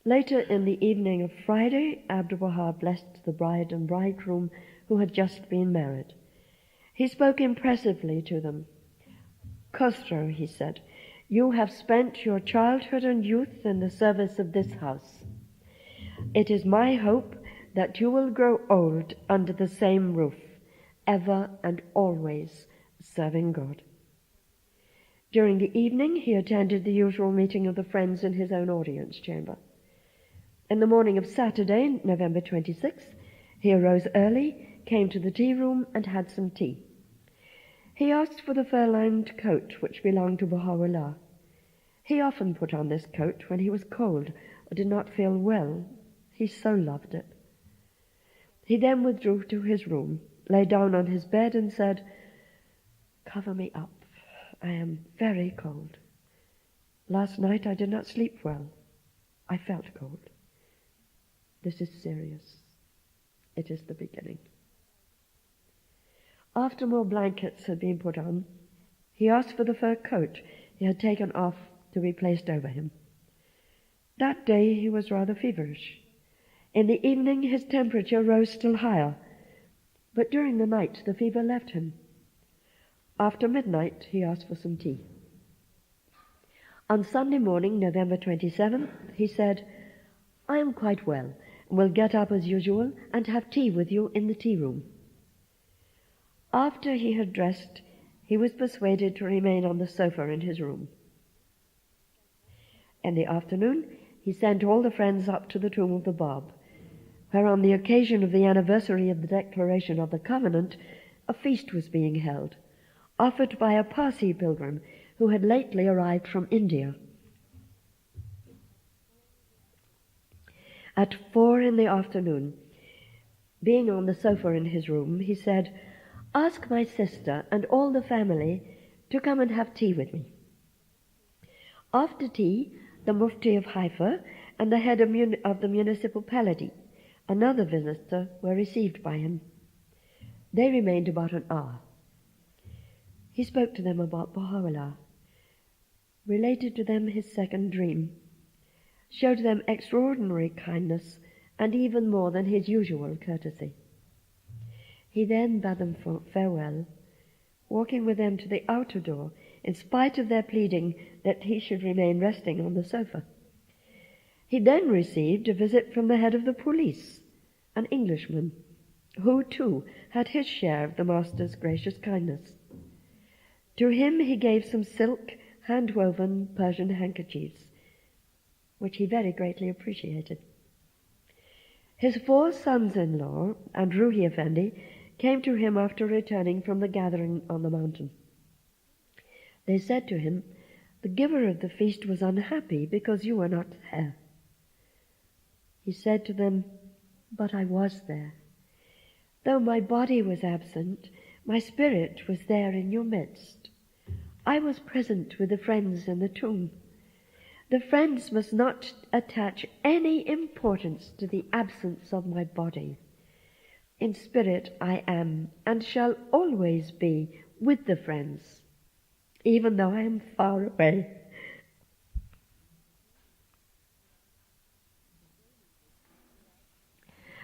Later in the evening of Friday, Abdul-Baha blessed the bride and bridegroom who had just been married. He spoke impressively to them. "Khosrow," he said, "you have spent your childhood and youth in the service of this house. It is my hope that you will grow old under the same roof, ever and always serving God." During the evening, he attended the usual meeting of the friends in his own audience chamber. In the morning of Saturday, November 26th, he arose early, came to the tea room, and had some tea. He asked for the fur-lined coat which belonged to Baha'u'llah. He often put on this coat when he was cold or did not feel well. He so loved it. He then withdrew to his room, lay down on his bed, and said, "Cover me up. I am very cold. Last night I did not sleep well. I felt cold. This is serious. It is the beginning." After more blankets had been put on, he asked for the fur coat he had taken off to be placed over him. That day he was rather feverish. In the evening his temperature rose still higher, but during the night the fever left him. After midnight he asked for some tea. On Sunday morning, November 27th, he said, "I am quite well, and will get up as usual and have tea with you in the tea room." After he had dressed, he was persuaded to remain on the sofa in his room. In the afternoon, he sent all the friends up to the tomb of the Bab, where on the occasion of the anniversary of the declaration of the covenant, a feast was being held, offered by a Parsi pilgrim who had lately arrived from India. At 4 in the afternoon, being on the sofa in his room, he said, "Ask my sister and all the family to come and have tea with me." After tea, the Mufti of Haifa and the head of the municipality, another visitor, were received by him. They remained about an hour. He spoke to them about Baha'u'llah, related to them his second dream, showed them extraordinary kindness and even more than his usual courtesy. He then bade them farewell, walking with them to the outer door, in spite of their pleading that he should remain resting on the sofa. He then received a visit from the head of the police, an Englishman, who too had his share of the master's gracious kindness. To him he gave some silk, hand-woven Persian handkerchiefs, which he very greatly appreciated. His 4 sons-in-law and Ruhi Effendi came to him after returning from the gathering on the mountain. They said to him, "The giver of the feast was unhappy because you were not there." He said to them, "But I was there. Though my body was absent, my spirit was there in your midst. I was present with the friends in the tomb. The friends must not attach any importance to the absence of my body. In spirit I am and shall always be with the friends, even though I am far away."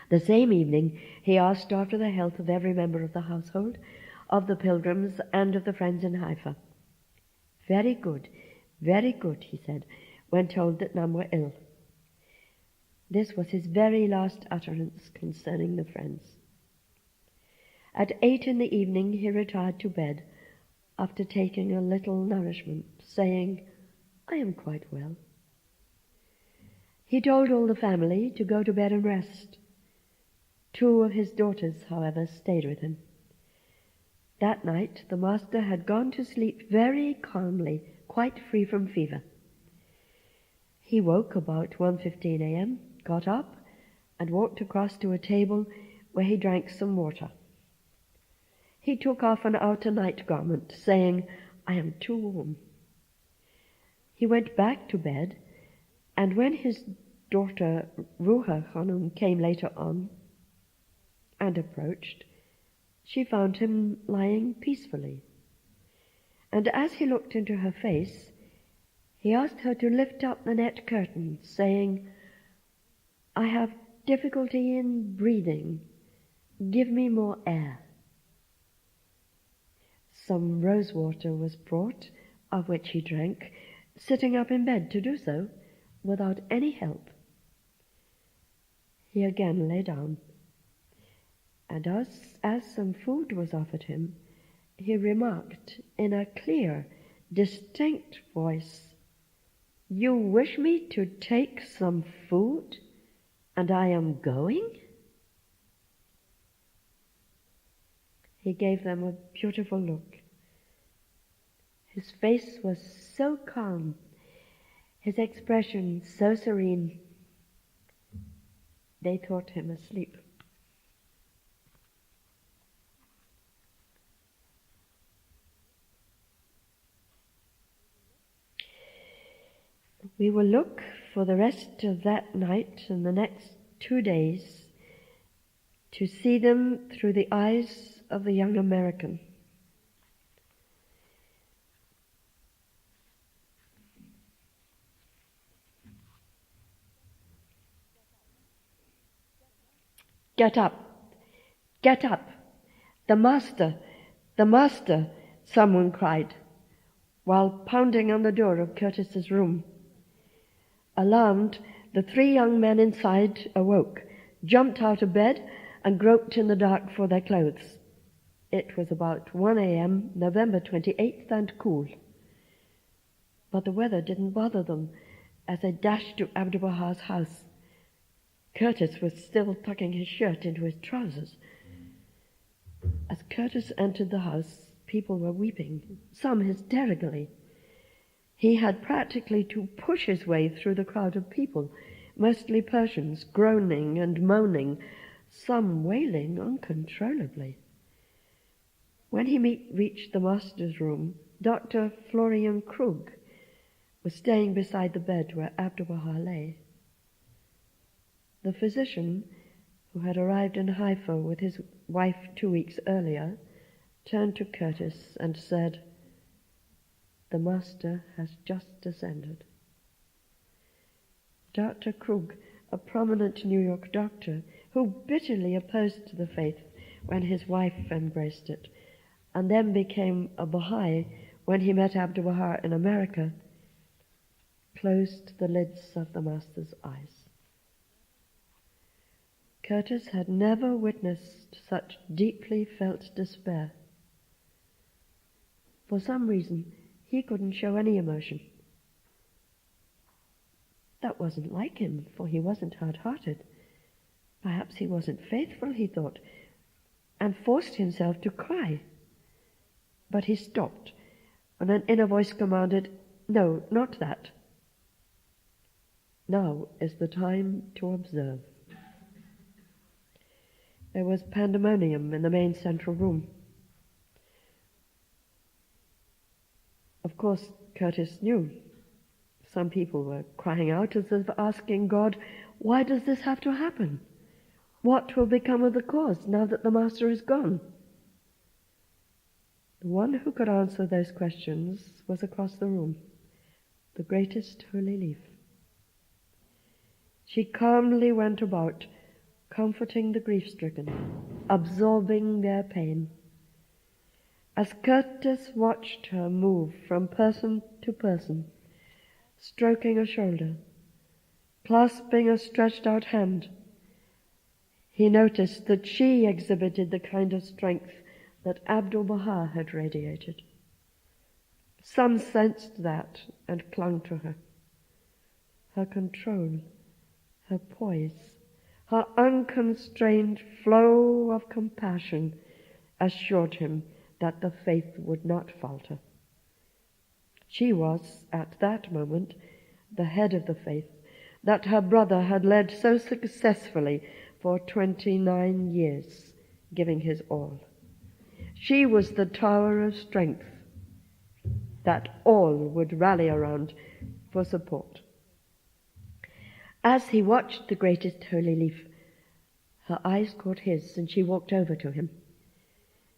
The same evening he asked after the health of every member of the household, of the pilgrims, and of the friends in Haifa. Very good, he said, when told that none were ill. This was his very last utterance concerning the friends. At 8 in the evening he retired to bed, after taking a little nourishment, saying, "I am quite well." He told all the family to go to bed and rest. 2 of his daughters, however, stayed with him. That night the master had gone to sleep very calmly, quite free from fever. He woke about 1:15 a.m., got up, and walked across to a table where he drank some water. He took off an outer night garment, saying, "I am too warm." He went back to bed, and when his daughter Ruha Khanum came later on and approached, she found him lying peacefully. And as he looked into her face, he asked her to lift up the net curtain, saying, "I have difficulty in breathing. Give me more air." Some rose water was brought, of which he drank, sitting up in bed to do so, without any help. He again lay down, and as some food was offered him, he remarked in a clear, distinct voice, "You wish me to take some food, and I am going?" He gave them a beautiful look. His face was so calm, his expression so serene, they thought him asleep. We will look for the rest of that night and the next 2 days to see them through the eyes of the young American. "Get up! Get up! The master! The master!" someone cried, while pounding on the door of Curtis's room. Alarmed, the 3 young men inside awoke, jumped out of bed, and groped in the dark for their clothes. It was about 1 a.m., November 28th, and cool. But the weather didn't bother them as they dashed to Abdul-Baha's house. Curtis was still tucking his shirt into his trousers. As Curtis entered the house, people were weeping, some hysterically. He had practically to push his way through the crowd of people, mostly Persians, groaning and moaning, some wailing uncontrollably. When he reached the master's room, Dr. Florian Krug was staying beside the bed where Abdul-Baha lay. The physician, who had arrived in Haifa with his wife 2 weeks earlier, turned to Curtis and said, "The master has just descended." Dr. Krug, a prominent New York doctor who bitterly opposed the faith when his wife embraced it, and then became a Baha'i when he met Abdul-Baha in America, closed the lids of the master's eyes. Curtis had never witnessed such deeply felt despair. For some reason, he couldn't show any emotion. That wasn't like him, for he wasn't hard-hearted. Perhaps he wasn't faithful, he thought, and forced himself to cry. But he stopped, and an inner voice commanded, "No, not that. Now is the time to observe." There was pandemonium in the main central room. Of course, Curtis knew. Some people were crying out as if asking God, "Why does this have to happen? What will become of the cause now that the master is gone?" The one who could answer those questions was across the room, the greatest holy leaf. She calmly went about, comforting the grief-stricken, absorbing their pain. As Curtis watched her move from person to person, stroking a shoulder, clasping a stretched-out hand, he noticed that she exhibited the kind of strength that Abdul-Baha had radiated. Some sensed that and clung to her. Her control, her poise, her unconstrained flow of compassion assured him that the faith would not falter. She was, at that moment, the head of the faith that her brother had led so successfully for 29 years, giving his all. She was the tower of strength that all would rally around for support. As he watched the greatest holy leaf, her eyes caught his, and she walked over to him.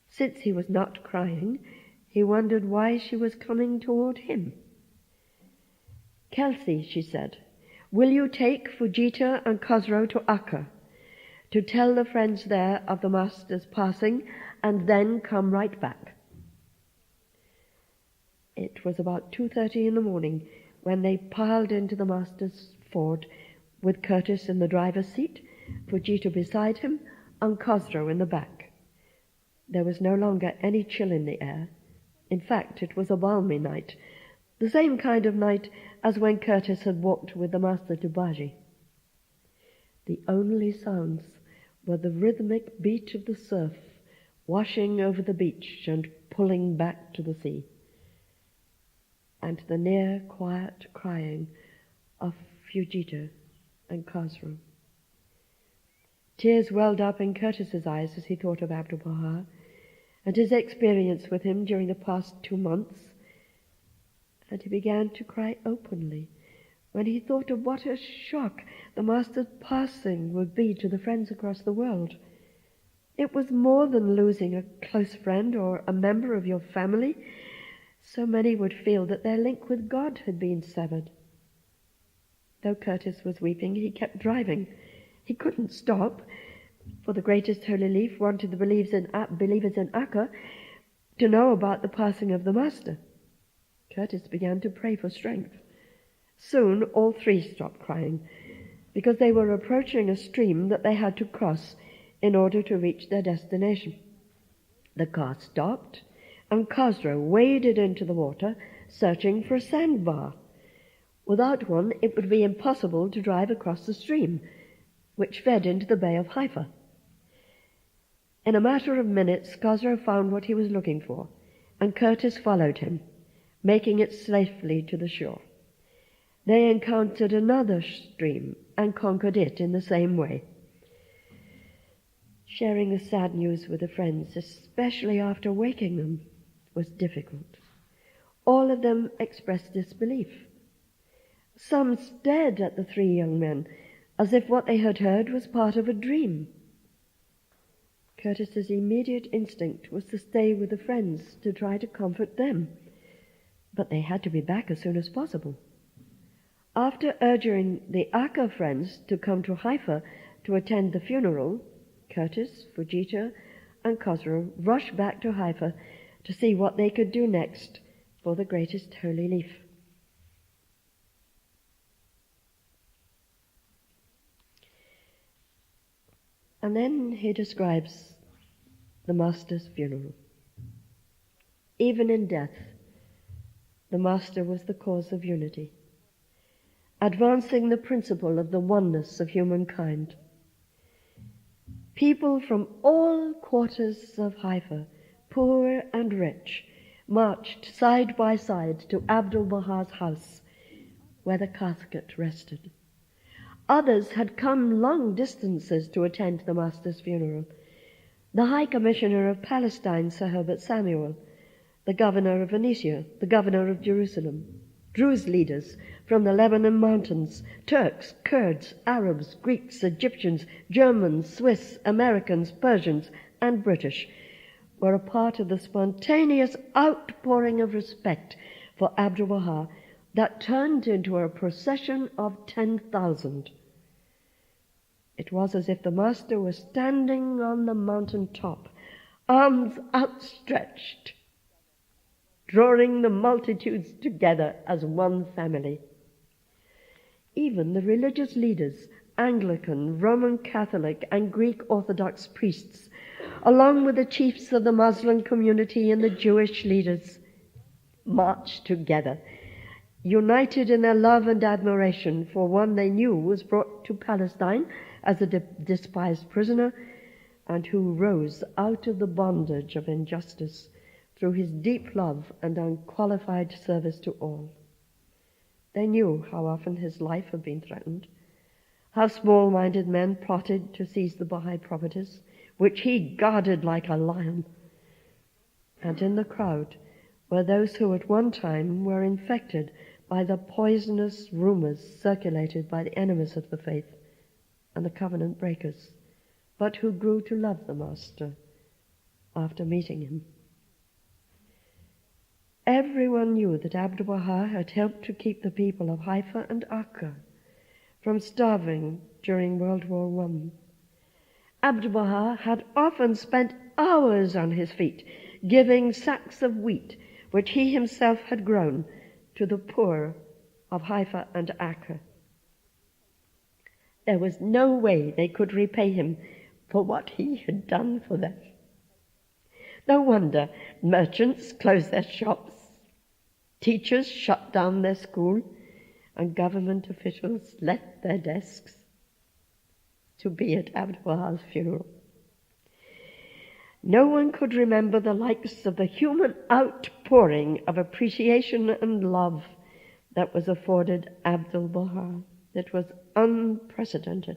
Since he was not crying, he wondered why she was coming toward him. "Kelsey," she said, "will you take Fujita and Khosrow to Akka to tell the friends there of the Master's passing, and then come right back?" It was about 2:30 in the morning when they piled into the Master's Ford with Curtis in the driver's seat, Fujita beside him, and Khosrow in the back. There was no longer any chill in the air. In fact, it was a balmy night, the same kind of night as when Curtis had walked with the Master to Baji. The only sounds were the rhythmic beat of the surf washing over the beach and pulling back to the sea, and the near quiet crying of Fujita and Khosrow. Tears welled up in Curtis's eyes as he thought of Abdul-Baha and his experience with him during the past 2 months, and he began to cry openly when he thought of what a shock the Master's passing would be to the friends across the world. It was more than losing a close friend or a member of your family. So many would feel that their link with God had been severed. Though Curtis was weeping, he kept driving. He couldn't stop, for the greatest holy leaf wanted the believers in Akka to know about the passing of the Master. Curtis began to pray for strength. Soon all three stopped crying, because they were approaching a stream that they had to cross in order to reach their destination. The car stopped, and Khosrow waded into the water, searching for a sandbar. Without one, it would be impossible to drive across the stream, which fed into the Bay of Haifa. In a matter of minutes, Khosrow found what he was looking for, and Curtis followed him, making it safely to the shore. They encountered another stream and conquered it in the same way. Sharing the sad news with the friends, especially after waking them, was difficult. All of them expressed disbelief. Some stared at the three young men as if what they had heard was part of a dream. Curtis's immediate instinct was to stay with the friends to try to comfort them, but they had to be back as soon as possible. After urging the Akka friends to come to Haifa to attend the funeral, Curtis, Fujita, and Khosrow rushed back to Haifa to see what they could do next for the greatest holy leaf. And then he describes the Master's funeral. Even in death, the Master was the cause of unity, advancing the principle of the oneness of humankind. People from all quarters of Haifa, poor and rich, marched side by side to Abdul-Baha's house, where the casket rested. Others had come long distances to attend the Master's funeral. The High Commissioner of Palestine, Sir Herbert Samuel, the Governor of Venetia, the Governor of Jerusalem, Druze leaders from the Lebanon mountains, Turks, Kurds, Arabs, Greeks, Egyptians, Germans, Swiss, Americans, Persians, and British were a part of the spontaneous outpouring of respect for Abdul-Baha that turned into a procession of 10,000. It was as if the Master was standing on the mountain top, arms outstretched, drawing the multitudes together as one family. Even the religious leaders, Anglican, Roman Catholic, and Greek Orthodox priests, along with the chiefs of the Muslim community and the Jewish leaders, marched together, united in their love and admiration for one they knew was brought to Palestine as a despised prisoner, and who rose out of the bondage of injustice through his deep love and unqualified service to all. They knew how often his life had been threatened, how small-minded men plotted to seize the Baha'i properties, which he guarded like a lion. And in the crowd were those who at one time were infected by the poisonous rumors circulated by the enemies of the faith and the covenant breakers, but who grew to love the Master after meeting him. Everyone knew that Abdul-Baha had helped to keep the people of Haifa and Akka from starving during World War I. Abdul-Baha had often spent hours on his feet giving sacks of wheat, which he himself had grown, to the poor of Haifa and Akka. There was no way they could repay him for what he had done for them. No wonder merchants closed their shops, teachers shut down their school, and government officials left their desks to be at Abdul-Baha's funeral. No one could remember the likes of the human outpouring of appreciation and love that was afforded Abdul-Baha. It was unprecedented.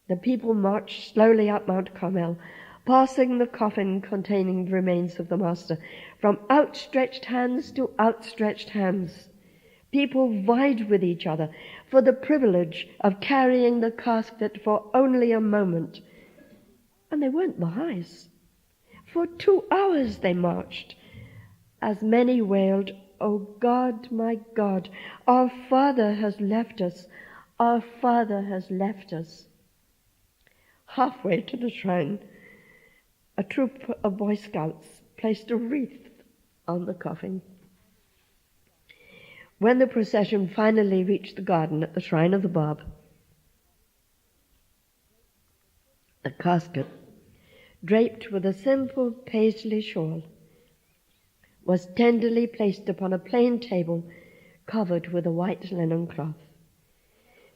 The people marched slowly up Mount Carmel, passing the coffin containing the remains of the Master, from outstretched hands to outstretched hands. People vied with each other for the privilege of carrying the casket for only a moment. And they weren't Bahá'ís. For 2 hours they marched, as many wailed, "O God, my God, our Father has left us, our Father has left us." Halfway to the shrine, a troop of Boy Scouts placed a wreath on the coffin. When the procession finally reached the garden at the shrine of the Bab, the casket, draped with a simple paisley shawl, was tenderly placed upon a plain table covered with a white linen cloth.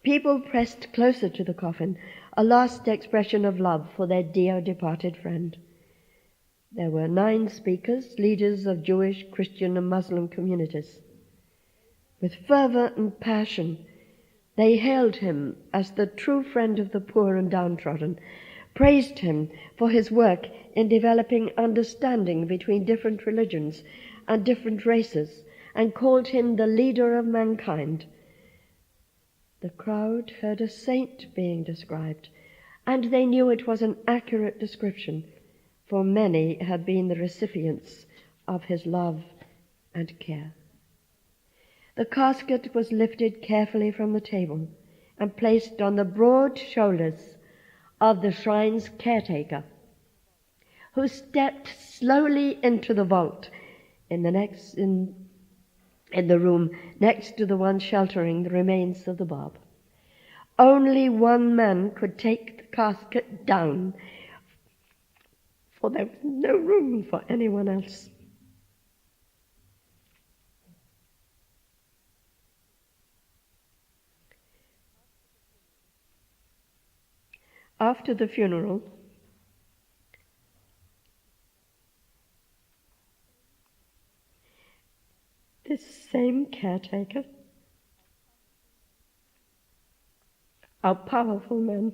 People pressed closer to the coffin, a last expression of love for their dear departed friend. There were 9 speakers, leaders of Jewish, Christian, and Muslim communities. With fervor and passion, they hailed him as the true friend of the poor and downtrodden, praised him for his work in developing understanding between different religions and different races, and called him the leader of mankind. The crowd heard a saint being described, and they knew it was an accurate description, for many had been the recipients of his love and care. The casket was lifted carefully from the table and placed on the broad shoulders of the shrine's caretaker, who stepped slowly into the vault in the room next to the one sheltering the remains of the Bab. Only one man could take the casket down, for there was no room for anyone else. After the funeral, this same caretaker, a powerful man,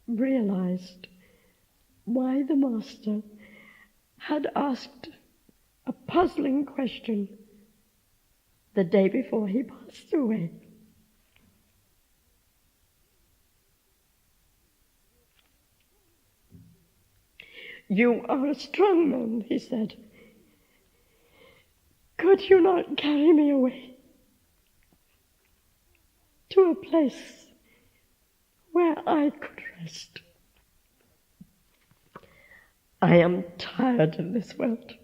realized why the Master had asked a puzzling question the day before he passed away. "You are a strong man," he said. "Could you not carry me away to a place where I could rest? I am tired of this world."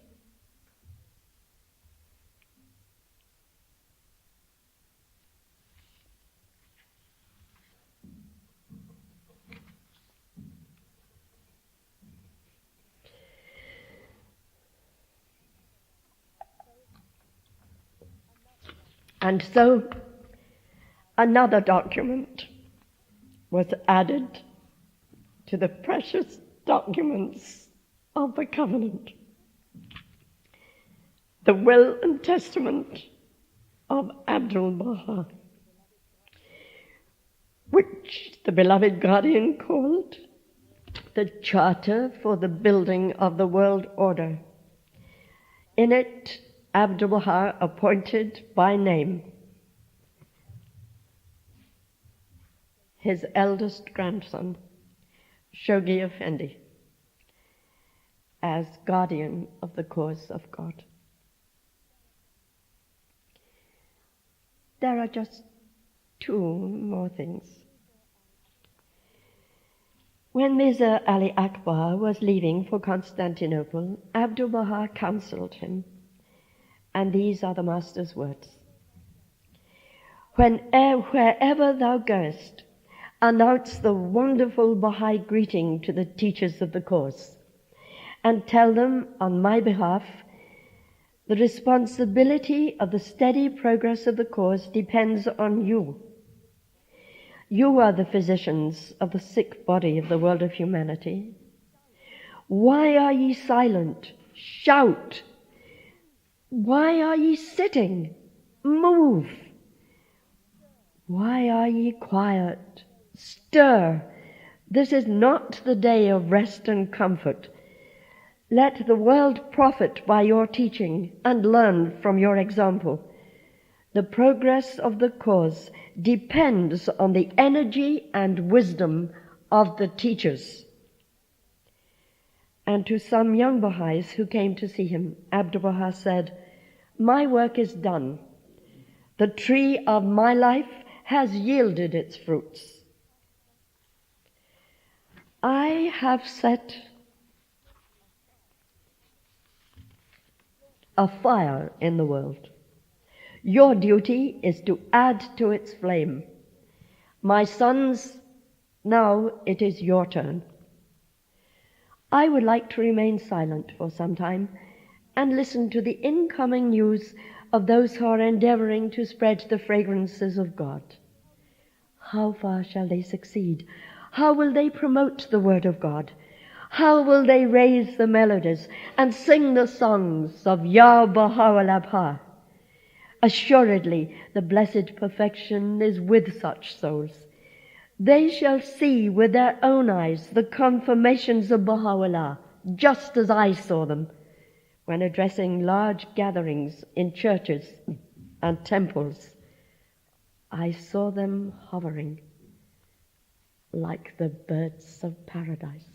And so another document was added to the precious documents of the covenant, the will and testament of Abdul-Baha, which the beloved guardian called the Charter for the Building of the World Order. In it, Abdul-Baha appointed by name his eldest grandson, Shoghi Effendi, as guardian of the cause of God. There are just two more things. When Mirza Ali Akbar was leaving for Constantinople, Abdul-Baha counseled him, and these are the Master's words. Wherever thou goest, announce the wonderful Baha'i greeting to the teachers of the course, and tell them on my behalf the responsibility of the steady progress of the course depends on you. You are the physicians of the sick body of the world of humanity. Why are ye silent? Shout! Why are ye sitting? Move! Why are ye quiet? Stir! This is not the day of rest and comfort. Let the world profit by your teaching and learn from your example. The progress of the cause depends on the energy and wisdom of the teachers. And to some young Baha'is who came to see him, Abdul-Baha said, my work is done. The tree of my life has yielded its fruits. I have set a fire in the world. Your duty is to add to its flame. My sons, now it is your turn. I would like to remain silent for some time and listen to the incoming news of those who are endeavoring to spread the fragrances of God. How far shall they succeed? How will they promote the word of God? How will they raise the melodies and sing the songs of Ya Baha'u'l-Abha? Assuredly, the blessed perfection is with such souls. They shall see with their own eyes the confirmations of Baha'u'llah, just as I saw them when addressing large gatherings in churches and temples. I saw them hovering like the birds of paradise.